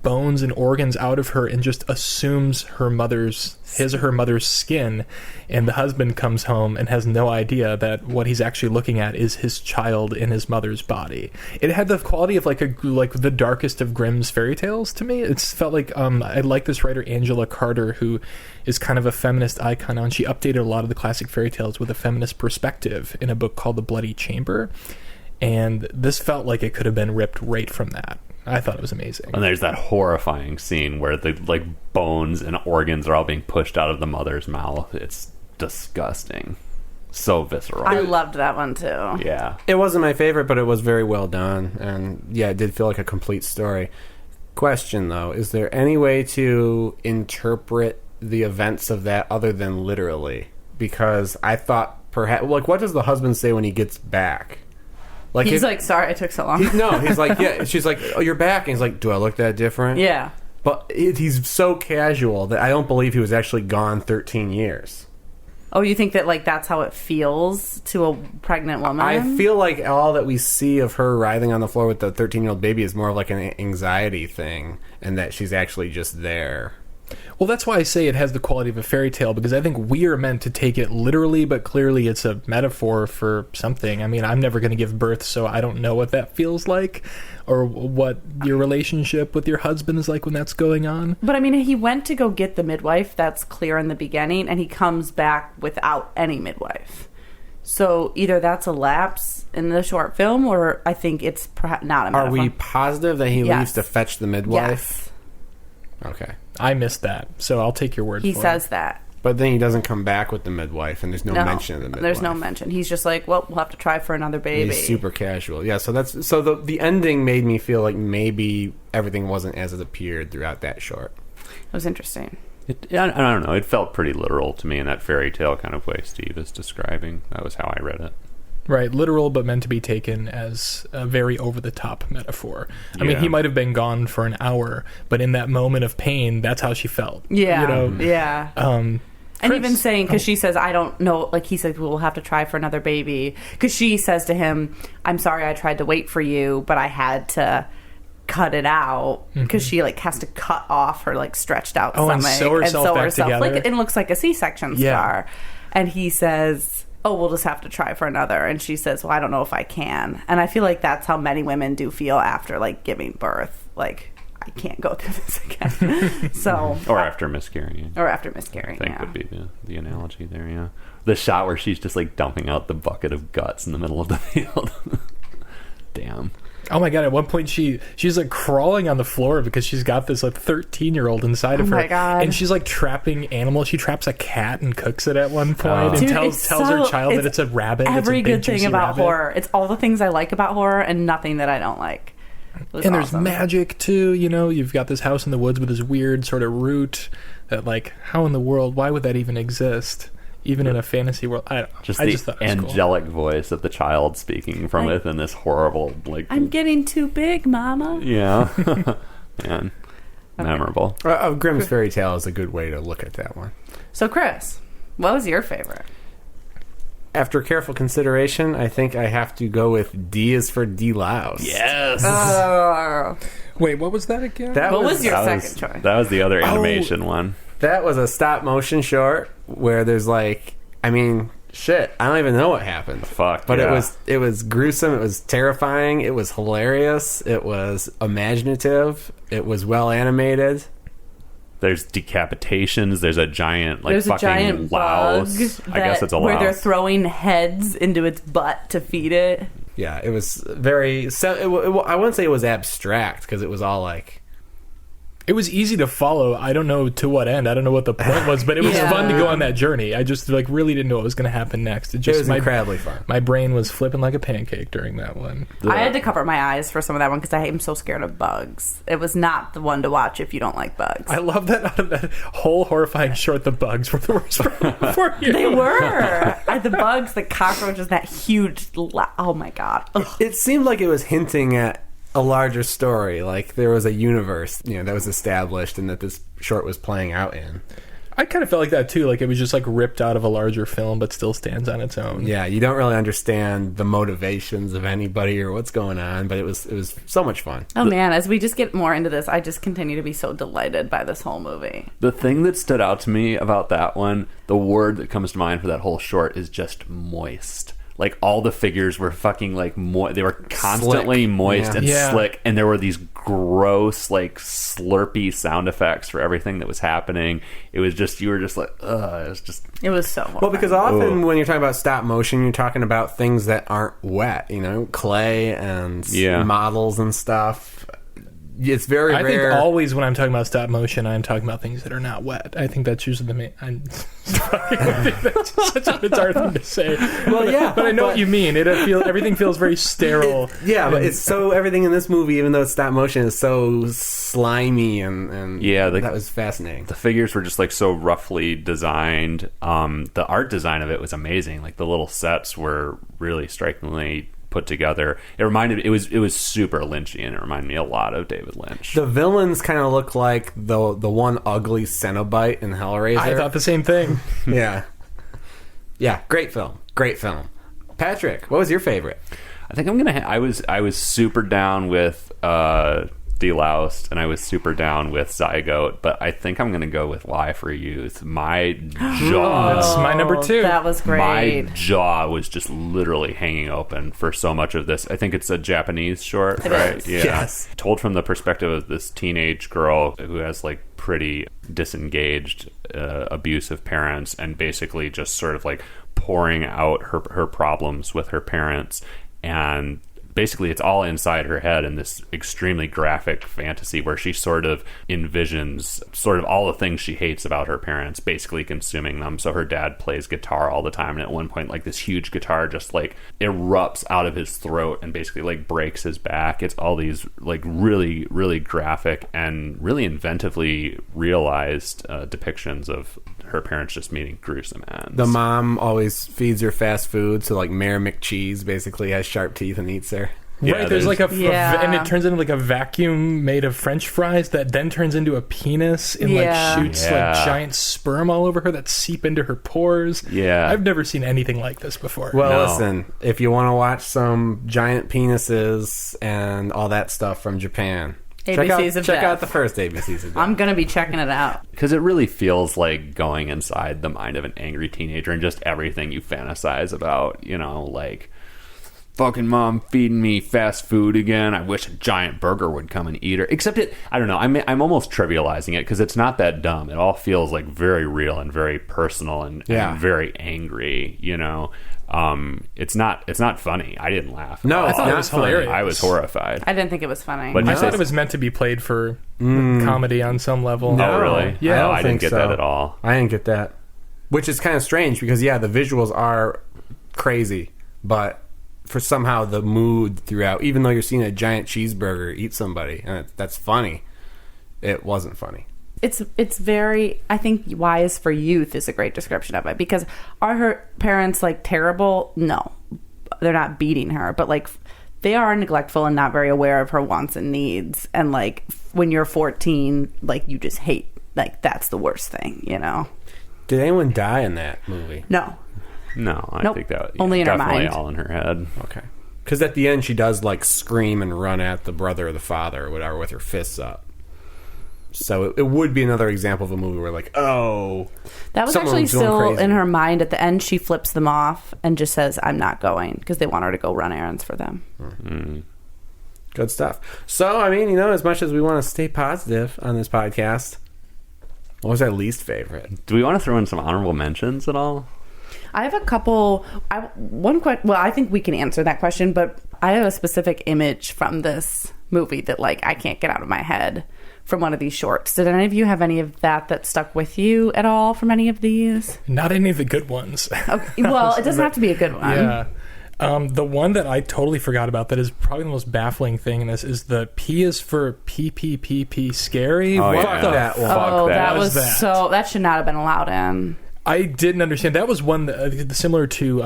bones and organs out of her, and just assumes his or her mother's skin. And the husband comes home and has no idea that what he's actually looking at is his child in his mother's body. It had the quality of like the darkest of Grimm's fairy tales to me. It felt like I like this writer Angela Carter, who is kind of a feminist icon now, and she updated a lot of the classic fairy tales with a feminist perspective in a book called The Bloody Chamber. And this felt like it could have been ripped right from that. I thought it was amazing. And there's that horrifying scene where the like bones and organs are all being pushed out of the mother's mouth. It's disgusting. So visceral. I loved that one, too. Yeah. It wasn't my favorite, but it was very well done. And, yeah, it did feel like a complete story. Question, though. Is there any way to interpret the events of that other than literally? Because I thought perhaps... Like, what does the husband say when he gets back? Like He's like, sorry, it took so long. he's like, yeah. She's like, oh, you're back. And he's like, do I look that different? Yeah. But he's so casual that I don't believe he was actually gone 13 years. Oh, you think that, like, that's how it feels to a pregnant woman? I feel like all that we see of her writhing on the floor with the 13-year-old baby is more of like an anxiety thing, and that she's actually just there. Well, that's why I say it has the quality of a fairy tale, because I think we are meant to take it literally, but clearly it's a metaphor for something. I mean, I'm never going to give birth, so I don't know what that feels like, or what your relationship with your husband is like when that's going on. But, I mean, he went to go get the midwife. That's clear in the beginning, and he comes back without any midwife. So either that's a lapse in the short film, or I think it's perhaps not a metaphor. Are we positive that he leaves to fetch the midwife? Yes. Okay. I missed that, so I'll take your word for it. He says that. But then he doesn't come back with the midwife, and there's no mention of the midwife. There's no mention. He's just like, well, we'll have to try for another baby. He's super casual. Yeah, so the ending made me feel like maybe everything wasn't as it appeared throughout that short. It was interesting. I don't know. It felt pretty literal to me in that fairy tale kind of way Steve is describing. That was how I read it. Right, literal, but meant to be taken as a very over-the-top metaphor. I mean, Yeah. he might have been gone for an hour, but in that moment of pain, that's how she felt. Yeah, You know? yeah. And Chris- even saying, because she says, I don't know, like he said, we'll have to try for another baby. Because she says to him, I'm sorry I tried to wait for you, but I had to cut it out. Because she like has to cut off her like stretched out stomach. And sew herself back together. Like it looks like a C-section scar. And he says, oh, we'll just have to try for another. And she says, well, I don't know if I can. And I feel like that's how many women do feel after like giving birth. Like, I can't go through this again. So, Or after miscarrying. I think Would be the analogy there, yeah. The shot where she's just like dumping out the bucket of guts in the middle of the field. Damn. Oh my god, at one point she's like crawling on the floor because she's got this like 13-year-old inside of her. Oh my God. And she's like trapping animals. She traps a cat and cooks it at one point and Dude, tells her child that it's a rabbit. Every it's a big, good thing juicy about rabbit. horror. It's all the things I like about horror and nothing that I don't like. It was And there's awesome. magic too, you know, you've got this house in the woods with this weird sort of root that like, how in the world, why would that even exist? Even in a fantasy world, I don't know. Just I the just thought it was cool. angelic voice of the child speaking from within this horrible, like... I'm getting too big, Mama. Yeah. Man. Memorable. Grimm's Fairy Tale is a good way to look at that one. So, Chris, what was your favorite? After careful consideration, I think I have to go with D is for D-Louse. Yes! Wait, what was that again? What was your That second choice? That was the other animation one. That was a stop-motion short where there's like, I mean, shit, I don't even know what happened. Fuck, But yeah. it was gruesome, it was terrifying, it was hilarious, it was imaginative, it was well animated. There's decapitations. There's a giant, like, There's a fucking giant bug louse. I guess it's a louse. where they're throwing heads into its butt to feed it. Yeah, it was very... I wouldn't say it was abstract, because it was all like... It was easy to follow. I don't know to what end. I don't know what the point was, but it was Yeah. fun to go on that journey. I just like really didn't know what was going to happen next. It just was incredibly fun. My brain was flipping like a pancake during that one. I had to cover my eyes for some of that one because I am so scared of bugs. It was not the one to watch if you don't like bugs. I love that out of that whole horrifying short, the bugs were the worst problem for you. They were. The bugs, the cockroaches, that huge... oh, my God. Ugh. It seemed like it was hinting at a larger story, like there was a universe, that was established and that this short was playing out in. I kind of felt like that too. Like it was just like ripped out of a larger film, but still stands on its own. Yeah, you don't really understand the motivations of anybody or what's going on, but it was so much fun. Oh, man. As we just get more into this, I just continue to be so delighted by this whole movie. The thing that stood out to me about that one, the word that comes to mind for that whole short is just moist. Like, all the figures were fucking, like, they were constantly Slick. moist and Yeah. slick, and there were these gross, like, slurpy sound effects for everything that was happening. It was just, you were just like, ugh, it was just... It was so Well, because often Ugh. when you're talking about stop motion, you're talking about things that aren't wet, clay and models and stuff. It's very I rare. think always when I'm talking about stop motion, I'm talking about things that are not wet. I think that's usually the main. I'm sorry. I think that's just such a bizarre thing to say. Well, yeah, but I know what you mean. Everything feels very sterile. But it's so everything in this movie, even though it's stop motion, is so slimy and that was fascinating. The figures were just like so roughly designed. The art design of it was amazing. Like the little sets were really strikingly put together. It was super Lynchian. It reminded me a lot of David Lynch. The villains kind of look like the one ugly Cenobite in Hellraiser. I thought the same thing. Yeah, great film. Patrick, what was your favorite? I think I'm gonna. I was super down with Deloused, and I was super down with Zygote, but I think I'm gonna go with Lie for Youth. My jaw. That's my number 2. That was great. My jaw was just literally hanging open for so much of this. I think it's a Japanese short, right? is. Yeah. Yes. Told from the perspective of this teenage girl who has like pretty disengaged, abusive parents, and basically just sort of like pouring out her problems with her parents, and basically it's all inside her head in this extremely graphic fantasy where she sort of envisions sort of all the things she hates about her parents basically consuming them. So her dad plays guitar all the time, and at one point like this huge guitar just like erupts out of his throat and basically like breaks his back. It's all these like really, really graphic and really inventively realized depictions of her parents just meeting gruesome ends. The mom always feeds her fast food, so like Mayor McCheese basically has sharp teeth and eats her. Yeah, right, there's like Yeah. and it turns into like a vacuum made of French fries that then turns into a penis and Yeah. like shoots Yeah. like giant sperm all over her that seep into her pores. Yeah. I've never seen anything like this before. Well, No. listen, if you want to watch some giant penises and all that stuff from Japan, ABCs of check Death. out the first ABCs of Death. I'm gonna be checking it out. Because it really feels like going inside the mind of an angry teenager and just everything you fantasize about, you know, like fucking mom feeding me fast food again. I wish a giant burger would come and eat her. Except I don't know, I'm almost trivializing it because it's not that dumb. It all feels like very real and very personal and very angry, you know. It's not funny. I didn't laugh. No, I it's thought it not was funny. hilarious. I was horrified. I didn't think it was funny. But I you thought say- it was meant to be played for comedy on some level. Oh, really? Yeah, No, don't I didn't think get so. that at all. I didn't get that. Which is kind of strange because, yeah, the visuals are crazy, but for somehow the mood throughout, even though you're seeing a giant cheeseburger eat somebody, and that's funny, it wasn't funny. It's very, I think Wise for Youth is a great description of it, because are her parents like terrible? No, they're not beating her, but like they are neglectful and not very aware of her wants and needs, and like when you're 14, like you just hate, like that's the worst thing, you know. Did anyone die in that movie? No. No, I Nope. think that Only in her definitely mind. all in her head. Okay. Because at the end, she does like scream and run at the brother or the father or whatever with her fists up. So it would be another example of a movie where, like, oh, That was someone actually was going still crazy. in her mind. At the end, she flips them off and just says, I'm not going, because they want her to go run errands for them. Good stuff. So, I mean, you know, as much as we want to stay positive on this podcast, what was our least favorite? Do we want to throw in some honorable mentions at all? I have a couple. Well, I think we can answer that question, but I have a specific image from this movie that, like, I can't get out of my head from one of these shorts. Did any of you have any of that stuck with you at all from any of these? Not any of the good ones. Okay, well, it doesn't have to be a good one. Yeah. The one that I totally forgot about that is probably the most baffling thing in this is the P is for PPPP scary. Oh, What yeah. the that one. Fuck Oh, that. that was that? so. That should not have been allowed in. I didn't understand. That was one that, similar to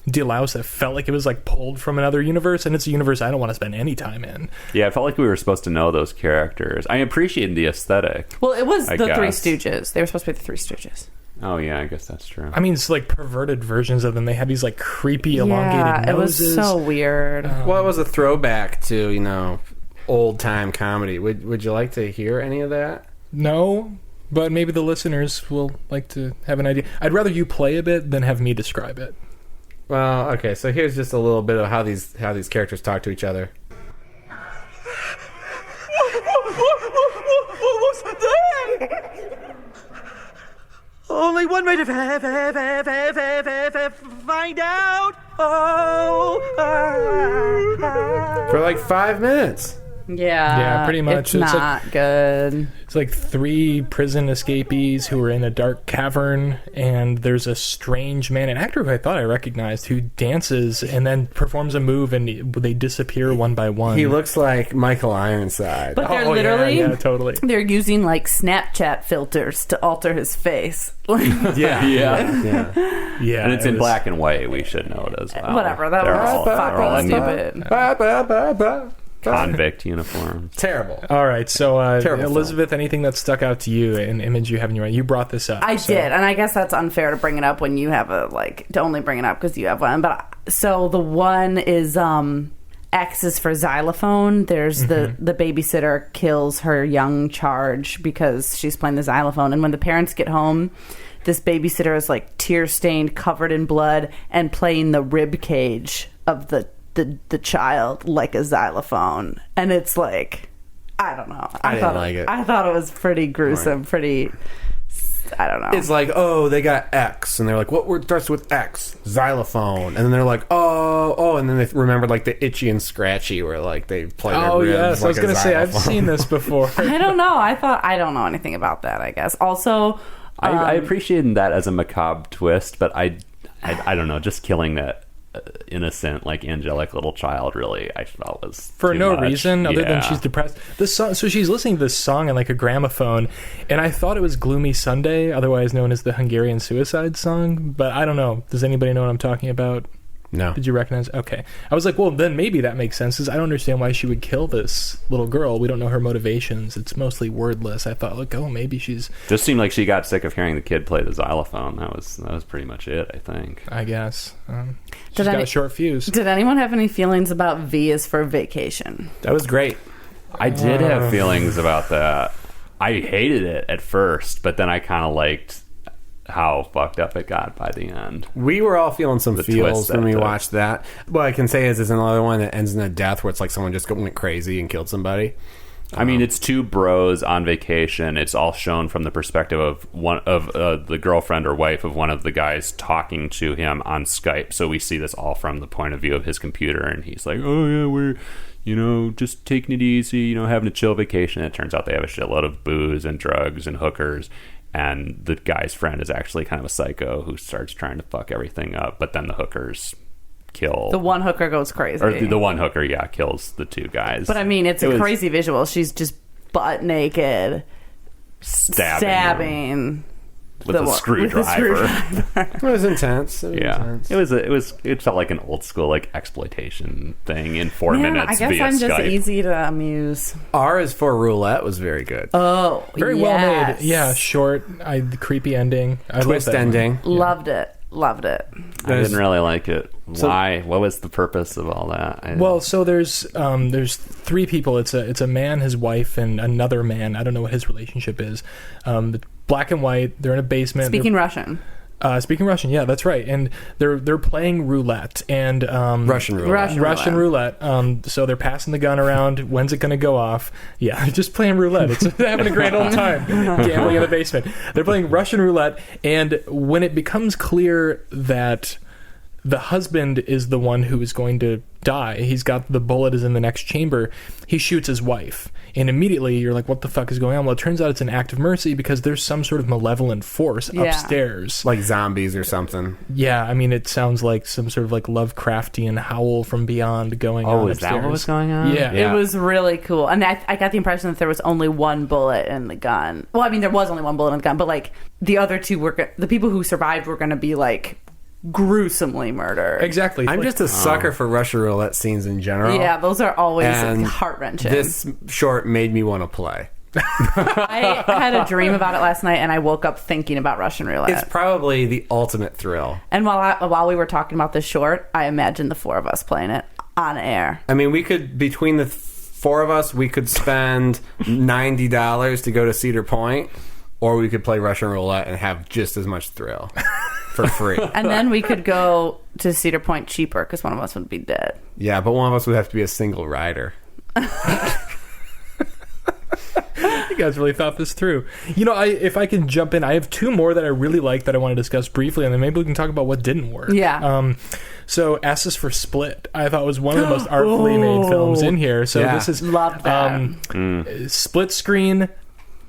Delouse that felt like it was like pulled from another universe, and it's a universe I don't want to spend any time in. Yeah, I felt like we were supposed to know those characters. I appreciated the aesthetic. Well, it was I the Three guess. Stooges. They were supposed to be the Three Stooges. Oh, yeah, I guess that's true. I mean, it's like perverted versions of them. They had these like creepy elongated Yeah, it was noses. so weird. Well, it was a throwback to, you know, old-time comedy. Would you like to hear any of that? No, but maybe the listeners will like to have an idea. I'd rather you play a bit than have me describe it. Well, okay, so here's just a little bit of how these characters talk to each other. What's that? Only one way to find out. For like 5 minutes. Yeah, pretty much. It's It's like- not good. It's like 3 prison escapees who are in a dark cavern, and there's a strange man, an actor who I thought I recognized, who dances and then performs a move, and they disappear one by one. He looks like Michael Ironside. But they're Oh, yeah, literally yeah, totally. they're using like Snapchat filters to alter his face. yeah. Yeah. Yeah, And it's it in was- black and white, we should note as well. Whatever, that They're was all- they're all fucking in stupid. Ba, ba, ba, ba. convict uniform. Terrible. All right, so Terrible Elizabeth, anything that stuck out to you, an image you have in your mind? You brought this up. I so- did, and I guess that's unfair to bring it up when you have to only bring it up because you have one. But so the one is X is for xylophone. There's the babysitter kills her young charge because she's playing the xylophone, and when the parents get home, this babysitter is like tear stained, covered in blood, and playing the rib cage of the child like a xylophone, and it's like, I don't know. I didn't like it. I thought it was pretty gruesome, pretty I don't know. It's like, oh, they got X, and they're like, what word starts with X? Xylophone. And then they're like, oh, and then they remembered like the Itchy and Scratchy, where like they play their ribs yes, like I was a going to say I've xylophone. seen this before. I don't know. I don't know anything about that, I guess. Also, I appreciated that as a macabre twist, but I don't know, just killing that innocent, like angelic little child, really, I felt was For too no much. reason other than Yeah. she's depressed. This song, so she's listening to this song on like a gramophone, and I thought it was Gloomy Sunday, otherwise known as the Hungarian Suicide Song, but I don't know. Does anybody know what I'm talking about? No. Did you recognize? Okay. I was like, well, then maybe that makes sense, because I don't understand why she would kill this little girl. We don't know her motivations. It's mostly wordless. I thought, like, oh, maybe she's... Just seemed like she got sick of hearing the kid play the xylophone. That was pretty much it, I think. I guess. She's Did got any- a short fuse. did anyone have any feelings about V is for Vacation? That was great. I did have feelings about that. I hated it at first, but then I kind of liked how fucked up it got by the end. We were all feeling some The feels twist when that we took. watched that. What I can say is another one that ends in a death where it's like someone just went crazy and killed somebody. I mean, it's two bros on vacation. It's all shown from the perspective of one of the girlfriend or wife of one of the guys talking to him on Skype. So we see this all from the point of view of his computer, and he's like, "Oh yeah, we're, just taking it easy, having a chill vacation." And it turns out they have a shitload of booze and drugs and hookers. And the guy's friend is actually kind of a psycho who starts trying to fuck everything up. But then the hookers kill The one hooker goes crazy. or the one hooker, kills the two guys. But I mean, it's It a was crazy visual. She's just butt naked, stabbing with a screwdriver. It was intense. Yeah, it felt like an old school like exploitation thing in 4 Man, minutes I guess via I'm just Skype. easy to amuse. R is for roulette was very good. Oh, Very yes. well made. Yeah, short, the creepy ending. I love Twist that one. ending. Loved it. I didn't really like it. Why? What was the purpose of all that? Well, so there's three people. It's a man, his wife, and another man. I don't know what his relationship is. Black and white. They're in a basement. Speaking Russian. Speaking Russian, yeah, that's right. And they're playing roulette and Russian roulette. Russian roulette. So they're passing the gun around. When's it going to go off? Yeah, just playing roulette. It's they're having a grand old time gambling in the basement. They're playing Russian roulette, and when it becomes clear that the husband is the one who is going to die, he's got the bullet is in the next chamber, he shoots his wife. And immediately you're like, what the fuck is going on? Well, it turns out it's an act of mercy because there's some sort of malevolent force upstairs. Like zombies or something. Yeah, I mean, it sounds like some sort of like Lovecraftian howl from beyond going on is upstairs. that what was going on? Yeah. It was really cool. And I got the impression that there was only one bullet in the gun. Well, I mean, there was only one bullet in the gun, but like the other two the people who survived were going to be like gruesomely murdered. Exactly. I'm Like, just a sucker for Russian roulette scenes in general. Yeah, those are always And heart-wrenching. This short made me want to play. I had a dream about it last night, and I woke up thinking about Russian roulette. It's probably the ultimate thrill. And while we were talking about this short, I imagined the four of us playing it on air. I mean, we could, between the four of us, we could spend $90 to go to Cedar Point, or we could play Russian roulette and have just as much thrill for free. And then we could go to Cedar Point cheaper because one of us would be dead. Yeah, but one of us would have to be a single rider. you guys really thought this through. If I can jump in, I have two more that I really like that I want to discuss briefly, and then maybe we can talk about what didn't work. Yeah. So S is for Split. I thought was one of the most artfully made films in here. So Yeah. this is Loved that. split screen.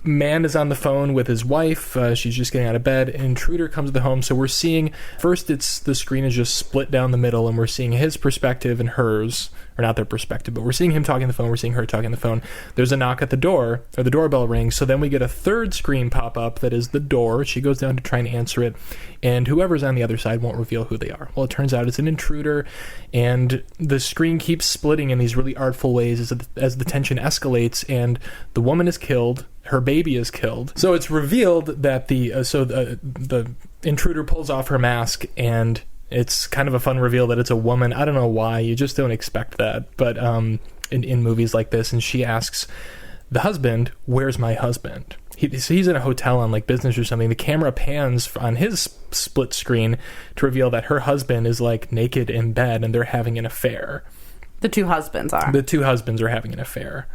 Man is on the phone with his wife. She's just getting out of bed. An intruder comes to the home. So we're seeing, first the screen is just split down the middle, and we're seeing his perspective and hers, or not their perspective, but we're seeing him talking on the phone. We're seeing her talking on the phone. There's a knock at the door, or the doorbell rings. So then we get a third screen pop up that is the door. She goes down to try and answer it, and whoever's on the other side won't reveal who they are. Well, it turns out it's an intruder, and the screen keeps splitting in these really artful ways as the tension escalates, and the woman is killed. Her baby is killed. So it's revealed that the intruder pulls off her mask, and it's kind of a fun reveal that it's a woman. I don't know why. You just don't expect that. But in movies like this, and she asks the husband, "Where's my husband?" He's in a hotel on like business or something. The camera pans on his split screen to reveal that her husband is like naked in bed, and they're having an affair. The two husbands are. The two husbands are having an affair.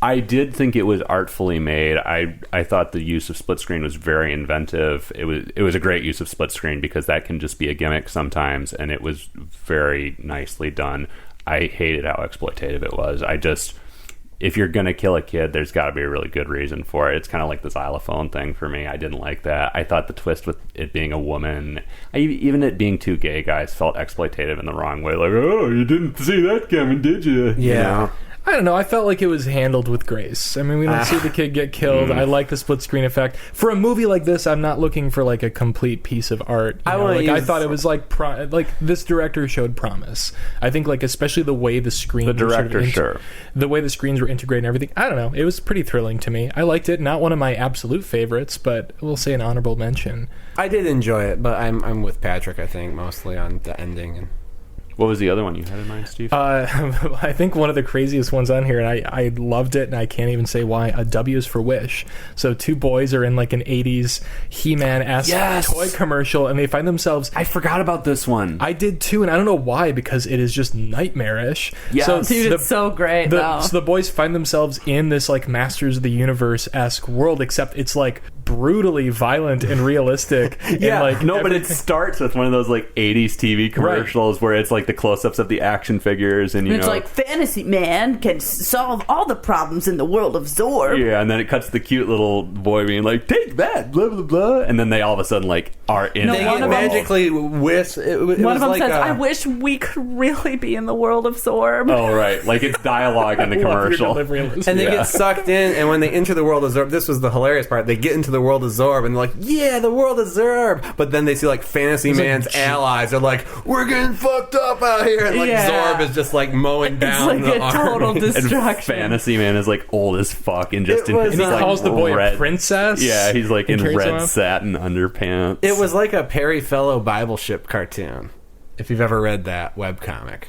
I did think it was artfully made. I thought the use of split screen was very inventive. It was a great use of split screen because that can just be a gimmick sometimes, and it was very nicely done. I hated how exploitative it was. If you're going to kill a kid, there's got to be a really good reason for it. It's kind of like the xylophone thing for me. I didn't like that. I thought the twist with it being a woman, even it being two gay guys, felt exploitative in the wrong way. Like, oh, you didn't see that coming, did you? Yeah. You know? I don't know. I felt like it was handled with grace. I mean, we don't see the kid get killed. I like the split screen effect. For a movie like this, I'm not looking for like a complete piece of art. I thought it was like this director showed promise. I think like especially the way the screen, the director, the way the screens were integrated and everything. I don't know. It was pretty thrilling to me. I liked it. Not one of my absolute favorites, but we'll say an honorable mention. I did enjoy it, but I'm with Patrick. I think mostly on the ending and. What was the other one you had in mind, Steve? I think one of the craziest ones on here, and I loved it, and I can't even say why. W is for Wish. So two boys are in like an 80s He-Man-esque toy commercial, and they find themselves... I forgot about this one. I did too, and I don't know why, because it is just nightmarish. Yes. So, dude, it's so great, though. So the boys find themselves in this like Masters of the Universe-esque world, except it's like brutally violent and realistic. Yeah, and, like, but it starts with one of those like 80s TV commercials where it's like the close-ups of the action figures, and it's like Fantasy Man can solve all the problems in the world of Zorb. Yeah, and then it cuts to the cute little boy being like, "Take that," blah blah blah, and then they all of a sudden like are in. They magically wish. One of them says, "I wish we could really be in the world of Zorb." Oh right, like it's dialogue in the commercial, and they get sucked in. And when they enter the world of Zorb, this was the hilarious part. They get into the world of Zorb, and they're like, "Yeah, the world of Zorb," but then they see like Fantasy Man's allies. They're like, "We're getting fucked up out here," and like Zorb is just like mowing down it's like the a total army. distraction. And Fantasy Man is like old as fuck and just in his, and he like, calls the boy red, a princess. Yeah, he's like in carries him red off. satin underpants. It was like a Perry Fellow Bible Ship cartoon. If you've ever read that webcomic.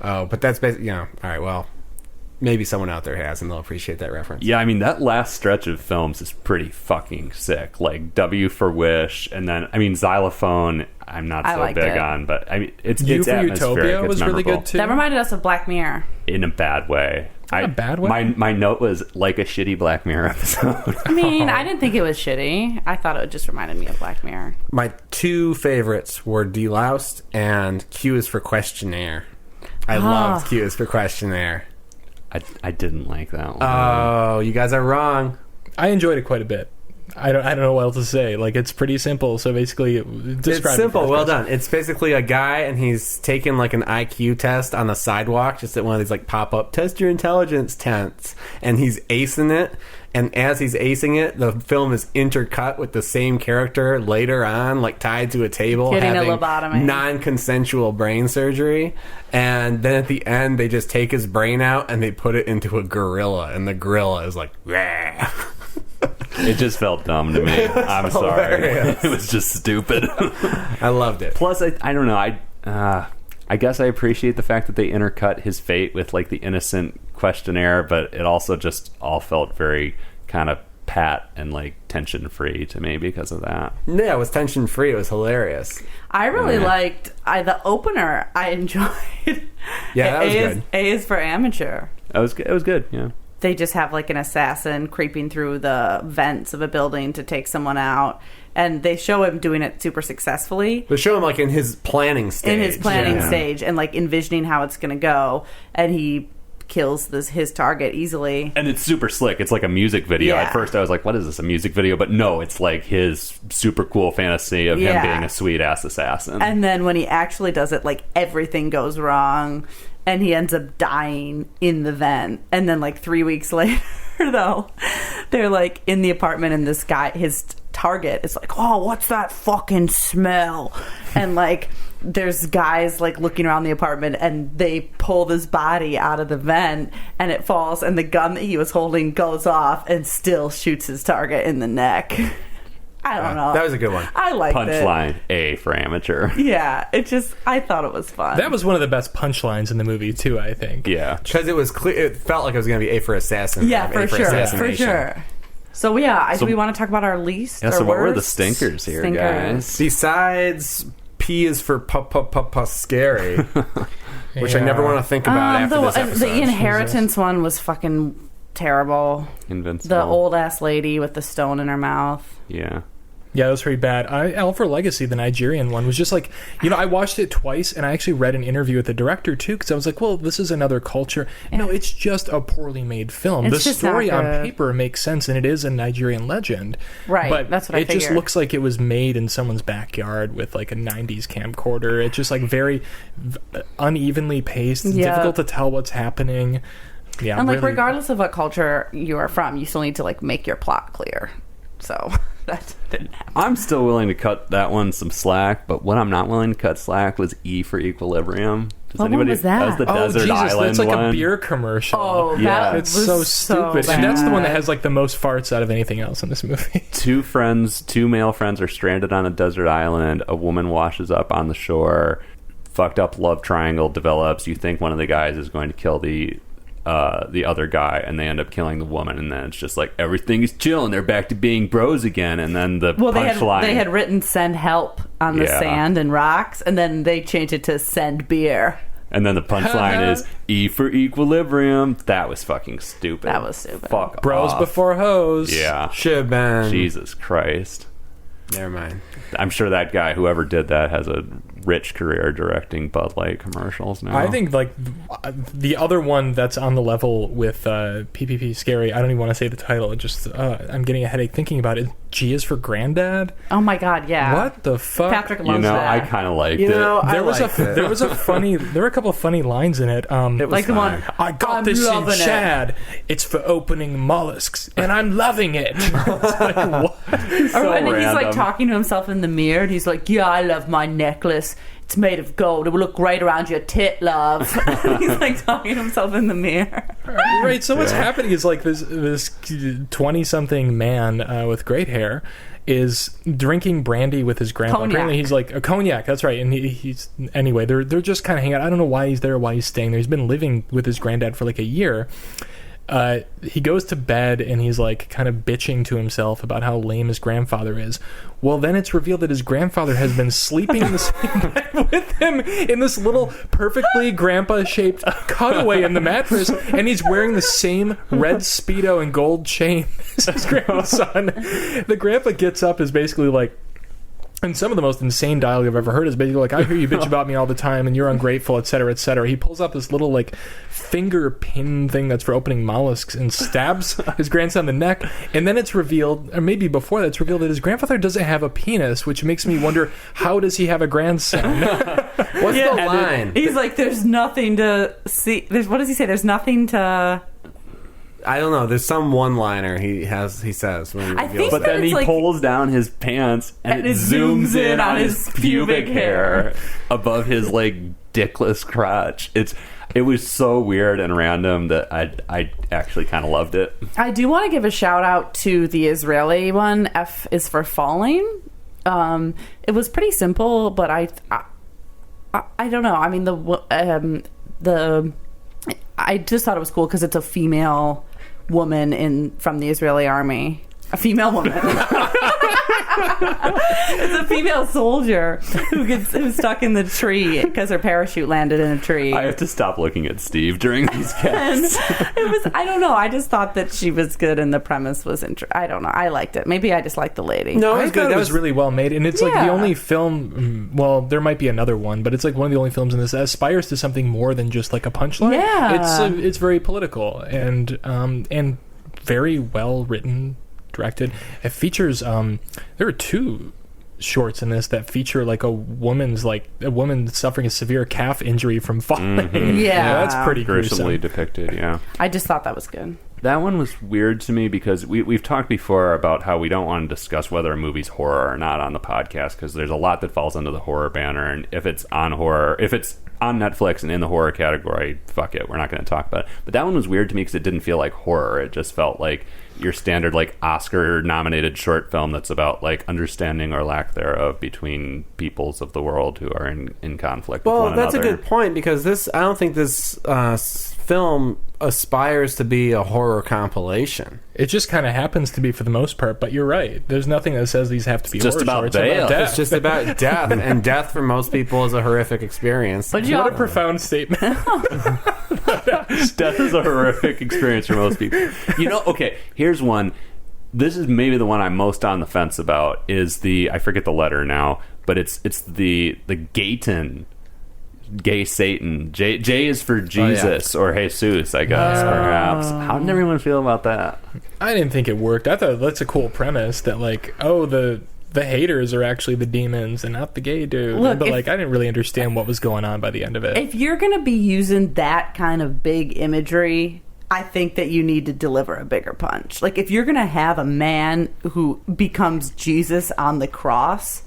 Oh, but that's basically, all right, well, maybe someone out there has, and they'll appreciate that reference. Yeah, I mean, that last stretch of films is pretty fucking sick. Like, W for Wish, and then, I mean, Xylophone, I'm not so big on, but I mean, it's U for atmospheric. Utopia it's was really memorable. good, too. That reminded us of Black Mirror. In a bad way. In a bad way? My note was like a shitty Black Mirror episode. I mean, I didn't think it was shitty. I thought it just reminded me of Black Mirror. My two favorites were Deloused and Q is for Questionnaire. I loved Q is for Questionnaire. I didn't like that one. Oh, you guys are wrong. I enjoyed it quite a bit. I don't know what else to say. Like, it's pretty simple. So basically, It's simple. Well done. It's basically a guy, and he's taking like an IQ test on the sidewalk, just at one of these like pop up test your intelligence tents, and he's acing it. And as he's acing it, the film is intercut with the same character later on, like tied to a table, Getting a having lobotomy. non-consensual brain surgery. And then at the end, they just take his brain out and they put it into a gorilla, and the gorilla is like, "Rah." It just felt dumb to me. I'm sorry. It was just stupid. I loved it. Plus, I don't know. I guess I appreciate the fact that they intercut his fate with like the innocent questionnaire, but it also just all felt very kind of pat and like tension free to me because of that. Yeah, it was tension free. It was hilarious. I really liked the opener. I enjoyed. Yeah, that was good. A is for amateur. It was good. Yeah. They just have like an assassin creeping through the vents of a building to take someone out, and they show him doing it super successfully. They show him like in his planning stage. Stage, and like envisioning how it's going to go, and he kills his target easily. And it's super slick. It's like a music video. Yeah. At first I was like, what is this, a music video? But no, it's like his super cool fantasy of him being a sweet ass assassin. And then when he actually does it, like everything goes wrong, and he ends up dying in the vent. And then like 3 weeks later, though, they're like in the apartment, and this guy, his target, is like, oh, what's that fucking smell? And like there's guys like looking around the apartment, and they pull this body out of the vent, and it falls, and the gun that he was holding goes off and still shoots his target in the neck. I don't know. That was a good one. I liked it. Punchline, A for amateur. Yeah, I thought it was fun. That was one of the best punchlines in the movie too, I think. Yeah. Because it was clear. It felt like it was going to be A for assassin. Yeah, for sure. For assassination. sure. So yeah, do we want to talk about our least? Yeah, or so what were the worst? stinkers here, guys? Besides P is for scary, which I never want to think about after this episode. The inheritance one was fucking terrible. Invincible. The old ass lady with the stone in her mouth. Yeah. Yeah, it was pretty bad. Alpha Legacy, the Nigerian one, was just like, I watched it twice, and I actually read an interview with the director, too, because I was like, well, this is another culture. No, it's just a poorly made film. It's the just story not on good. paper makes sense, and it is a Nigerian legend. Right, But that's what I it just figured. looks like it was made in someone's backyard with, like, a 90s camcorder. It's just, like, very unevenly paced, Yeah. difficult to tell what's happening. Yeah, And, like, really- regardless of what culture you are from, you still need to, like, make your plot clear. So, that didn't happen. I'm still willing to cut that one some slack, but what I'm not willing to cut slack was E for Equilibrium. Does What one was that? That was the Oh, Desert Jesus, Island that's like one. a beer commercial. Oh, Yeah. that It's was so stupid. And that's the one that bad. has like the most farts out of anything else in this movie. Two male friends are stranded on a desert island. A woman washes up on the shore. Fucked up love triangle develops. You think one of the guys is going to kill the other guy, and they end up killing the woman, and then it's just like everything is chill and they're back to being bros again. And then the punchline, they had written "send help" on the Yeah. sand and rocks, and then they changed it to "send beer." and then the punchline is E for Equilibrium. That was fucking stupid. That was stupid. Fuck Bros off. before hoes. Yeah. Should have been. Jesus Christ. Never mind. I'm sure that guy, whoever did that, has a rich career directing Bud Light commercials now. I think like the other one that's on the level with PPP Scary. I don't even want to say the title. It just I'm getting a headache thinking about it. G is for Granddad. Oh my god, yeah. What the fuck? Patrick loves you know, that. I kind of liked You know, it. I There was liked it. there were a couple of funny lines in it. It was like the one. fine. I got I'm this in loving it. shad. It's for opening mollusks, and I'm loving it. It's like, what? So and then he's like random. talking to himself in the mirror, and he's like, "Yeah, I love my necklace. It's made of gold. It will look great around your tit, love." He's like talking to himself in the mirror. Right. So what's happening is like this 20-something man with great hair is drinking brandy with his grandpa. Cognac. Apparently he's like a cognac. That's right. And he's anyway. They're just kind of hanging out. I don't know why he's there, why he's staying there. He's been living with his granddad for like a year. He goes to bed and he's like kind of bitching to himself about how lame his grandfather is. Well, then it's revealed that his grandfather has been sleeping in the same bed with him in this little perfectly grandpa-shaped cutaway in the mattress, and he's wearing the same red Speedo and gold chain as his grandson. The grandpa gets up, is basically like, and some of the most insane dialogue I've ever heard is basically like, I hear you bitch about me all the time and you're ungrateful, etc., etc. He pulls out this little like finger pin thing that's for opening mollusks and stabs his grandson in the neck. And then it's revealed, or maybe before that, it's revealed that his grandfather doesn't have a penis, which makes me wonder, how does he have a grandson? What's the line? He's like, "There's nothing to see." What does he say? There's nothing to. I don't know. There's some one-liner he says when he I reveals think But that. then it's he like- pulls down his pants and And it it zooms in on his pubic hair above his like dickless crotch. It was so weird and random that I actually kind of loved it. I do want to give a shout out to the Israeli one. F is for falling. It was pretty simple, but I don't know. I mean, I just thought it was cool because it's a female woman from the Israeli army. A female woman. It's a female soldier who's stuck in the tree because her parachute landed in a tree. I have to stop looking at Steve during these casts. I don't know. I just thought that she was good and the premise was I don't know. I liked it. Maybe I just liked the lady. No, it I was thought good. it That was really well made, and it's like the Yeah. only film. Well, there might be another one, but it's like one of the only films in this that aspires to something more than just like a punchline. Yeah. It's very political and very well written, directed. It features there are two shorts in this that feature like a woman suffering a severe calf injury from falling. Yeah. That's pretty Gruesomely gruesome. depicted, yeah. I just thought that was good. That one was weird to me because we've talked before about how we don't want to discuss whether a movie's horror or not on the podcast because there's a lot that falls under the horror banner, and if it's on Netflix and in the horror category, fuck it, we're not going to talk about it. But that one was weird to me because it didn't feel like horror. It just felt like your standard like Oscar nominated short film that's about like understanding or lack thereof between peoples of the world who are in conflict with one Well, that's another. a good point because I don't think this film aspires to be a horror compilation. It just kind of happens to be for the most part, but you're right. There's nothing that says these have to be just horror about shorts. Bale. Death. It's just about death, and death for most people is a horrific experience. But What a profound statement. Death is a horrific experience for most people. Okay, here's one. This is maybe the one I'm most on the fence about. Is I forget the letter now, but it's the Gayton. Gay Satan. J is for Jesus or Jesus, I guess, perhaps. How did everyone feel about that? I didn't think it worked. I thought that's a cool premise that, like, the haters are actually the demons and not the gay dude. Look, but, I didn't really understand what was going on by the end of it. If you're going to be using that kind of big imagery, I think that you need to deliver a bigger punch. Like, if you're going to have a man who becomes Jesus on the cross,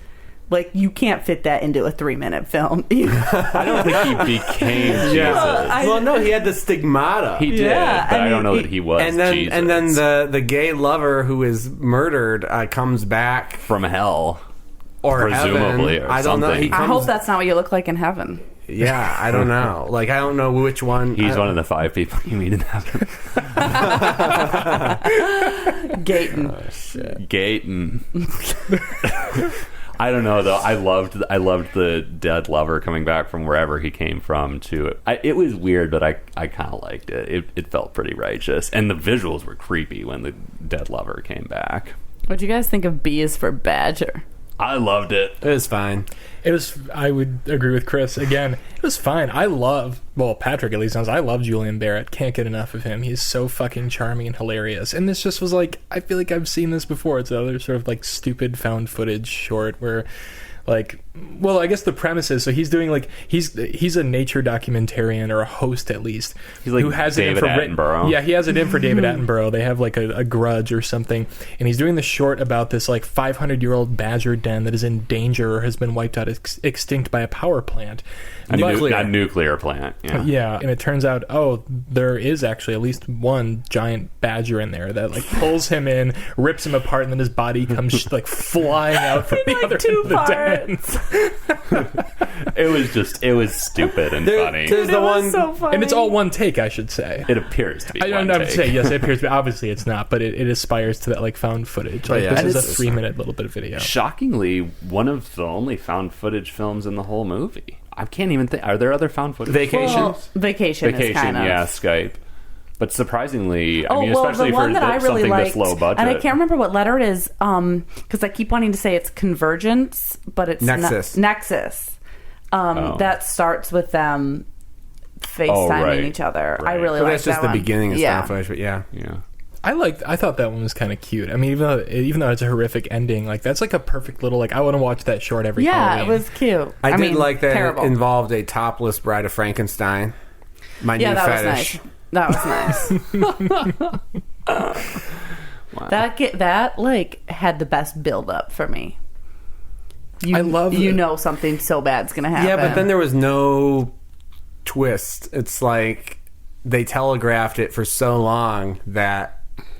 like, you can't fit that into a 3-minute film. I don't think he became Jesus. Well, no, he had the stigmata. He did, but I don't know that he was Jesus. And then the gay lover who is murdered comes back from hell, or presumably, heaven. or I don't know. something. I hope that's not what you look like in heaven. Yeah, I don't know. Like, I don't know which one. He's one of the 5 people you meet in heaven. Gayton. Oh, shit. Gayton. I don't know though. I loved the dead lover coming back from wherever he came from. It was weird, but I kind of liked it. It felt pretty righteous, and the visuals were creepy when the dead lover came back. What'd you guys think of B is for Badger? I loved it. It was fine. I would agree with Chris. Again, it was fine. Patrick at least knows, I love Julian Barrett. Can't get enough of him. He's so fucking charming and hilarious. And this just was like, I feel like I've seen this before. It's another sort of like stupid found footage short where, like, well, I guess the premise is, so he's doing like, he's a nature documentarian, or a host at least. He's like who has David Attenborough. Yeah, he has it in for David Attenborough. They have like a grudge or something. And he's doing the short about this like 500-year-old badger den that is in danger or has been wiped out extinct by a power plant. A nuclear plant. Yeah, and it turns out, there is actually at least one giant badger in there that like pulls him in, rips him apart, and then his body comes like flying out from the other end of the den. It was stupid and funny. There's the one, so funny. And it's all one take, I should say. It appears to be. I would say yes, it appears to be. Obviously, it's not, but it aspires to that like found footage. Like, yeah, this is it's a 3-minute little bit of video. Shockingly, one of the only found footage films in the whole movie. I can't even think. Are there other found footage? Vacation is kind of. Yeah, Skype. But surprisingly, the especially one for that I really something liked, this low budget. and I can't remember what letter it is, because I keep wanting to say it's Convergence, but it's Nexus. Nexus. That starts with them FaceTiming each other. Right. I really But like that's just that the one. beginning of Yeah. Sound Footage, but yeah. I thought that one was kind of cute. I mean, even though it's a horrific ending, like that's like a perfect little like I want to watch that short every Yeah, Halloween. it was cute. I did mean, like that terrible. it involved a topless Bride of Frankenstein. My new fetish. That was nice. Wow. That like had the best build up for me. I love it. Something so bad's gonna happen. Yeah, but then there was no twist. It's like they telegraphed it for so long that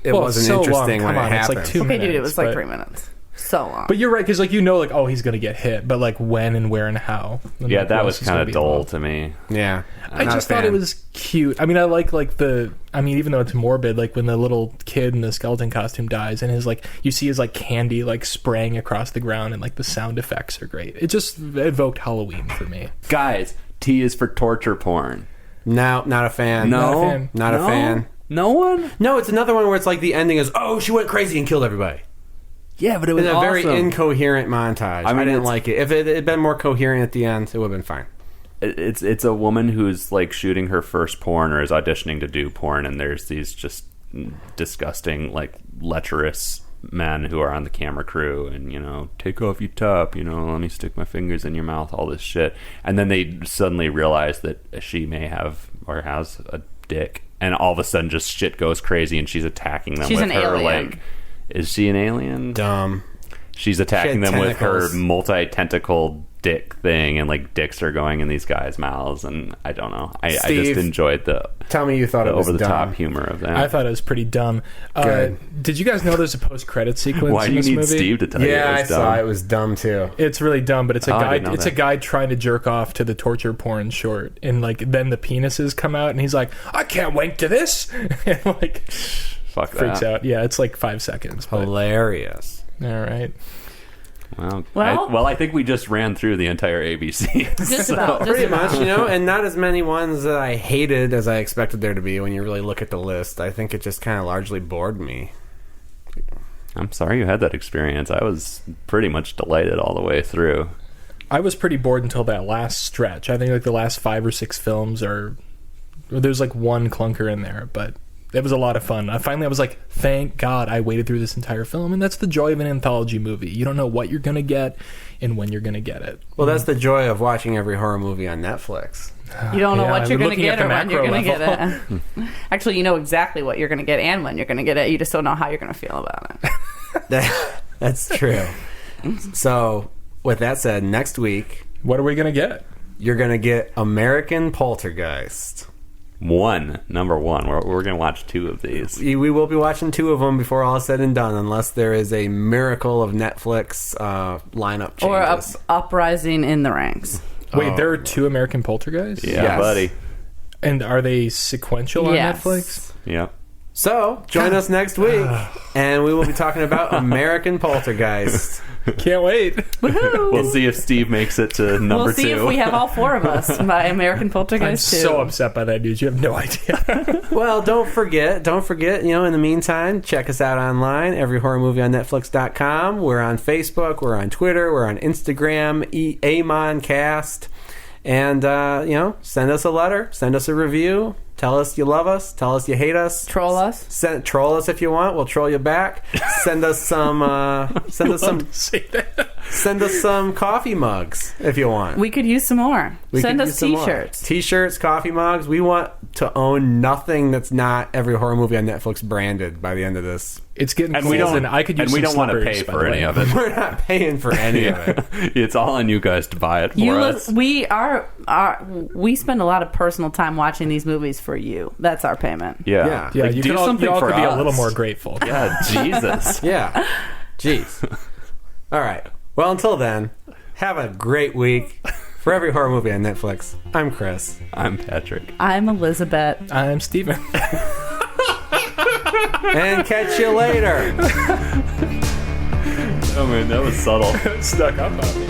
it wasn't so interesting long. when Come it on, it's happened. like 2 okay, minutes. dude, it was like but- 3 minutes. So long. But you're right, because like he's gonna get hit, but like when and where and how. And Yeah, like, that what was else is kind gonna of be dull involved. to me. Yeah. I Not just a thought fan. it was cute. I mean, I like even though it's morbid, like when the little kid in the skeleton costume dies and his like, you see his like candy like spraying across the ground and like the sound effects are great. It just evoked Halloween for me. Guys, T is for torture porn. No, not a fan. No? Not a fan. No one? No, it's another one where it's like the ending is, she went crazy and killed everybody. Yeah, but it was It's a awesome. very incoherent montage. I didn't like it. If it had been more coherent at the end, it would have been fine. It's a woman who's like shooting her first porn or is auditioning to do porn, and there's these just disgusting, like lecherous men who are on the camera crew, and take off your top, let me stick my fingers in your mouth, all this shit, and then they suddenly realize that she may have or has a dick, and all of a sudden just shit goes crazy, and she's attacking them She's with an her alien. like. Is she an alien? Dumb. she's attacking She them had with her tentacles. multi-tentacle dick thing, and like dicks are going in these guys' mouths, and I don't know. I Steve, just enjoyed the Tell me you thought it was over the top dumb. humor of that. I thought it was pretty dumb. Good. Did you guys know there's a post-credit sequence Why in do you this need movie? Steve to tell you? Yeah, it I was saw dumb? it was dumb too. It's really dumb, but it's a Oh, I guy. didn't know It's that. a guy trying to jerk off to the torture porn short, and like then the penises come out, and he's like, "I can't wank to this," and like Fuck freaks that. out. Yeah, it's like 5 seconds. But, Hilarious. all right. Well- I think we just ran through the entire ABC. Just about. Just Pretty about. much, and not as many ones that I hated as I expected there to be when you really look at the list. I think it just kind of largely bored me. I'm sorry you had that experience. I was pretty much delighted all the way through. I was pretty bored until that last stretch. I think like the last 5 or 6 films are. There's like one clunker in there, but it was a lot of fun. I was like, thank God I waited through this entire film, and that's the joy of an anthology movie. You don't know what you're gonna get and when you're gonna get it. Well, that's the joy of watching every horror movie on Netflix. You don't know Yeah, what you're going to looking at get the or when you're macro going to get level. it. Actually, you know exactly what you're going to get and when you're going to get it. You just don't know how you're going to feel about it. That's true. So, with that said, next week What are we gonna get? you're going to get American Poltergeist. Number one. We're going to watch 2 of these. We will be watching 2 of them before all is said and done, unless there is a miracle of Netflix lineup changes. Or uprising in the ranks. Wait, there are 2 American Poltergeists? Yeah, Yes. buddy. And are they sequential on Yes. Netflix? Yeah. So, join us next week, and we will be talking about American Poltergeist. Can't wait. Woohoo! We'll see if Steve makes it to number We'll see 2. if we have all 4 of us by American I'm Poltergeist 2. so upset by that news. You have no idea. Well, don't forget, in the meantime, check us out online, everyhorrormovieonnetflix.com. We're on Facebook, we're on Twitter, we're on Instagram, AmonCast. And, send us a letter, send us a review, tell us you love us, tell us you hate us. Troll us. Troll us if you want, we'll troll you back. Send us some Say that. send us some coffee mugs if you want. We could use some more. We Send could us use some more. t-shirts. T-shirts, coffee mugs. We want to own nothing that's not every horror movie on Netflix branded by the end of this. It's getting And cold, we don't. and I could use and we some don't want to slippers, pay by for the any way. of it. We're not paying for any of it. It's all on you guys to buy it for us. We spend a lot of personal time watching these movies for you. That's our payment. Yeah. Yeah, Like, you do all something for could be us. a little more grateful. Yeah, Jesus. Yeah. Jeez. All right. Well, until then, have a great week. For every horror movie on Netflix, I'm Chris. I'm Patrick. I'm Elizabeth. I'm Steven. And catch you later. Oh man, that was subtle. Snuck up on me.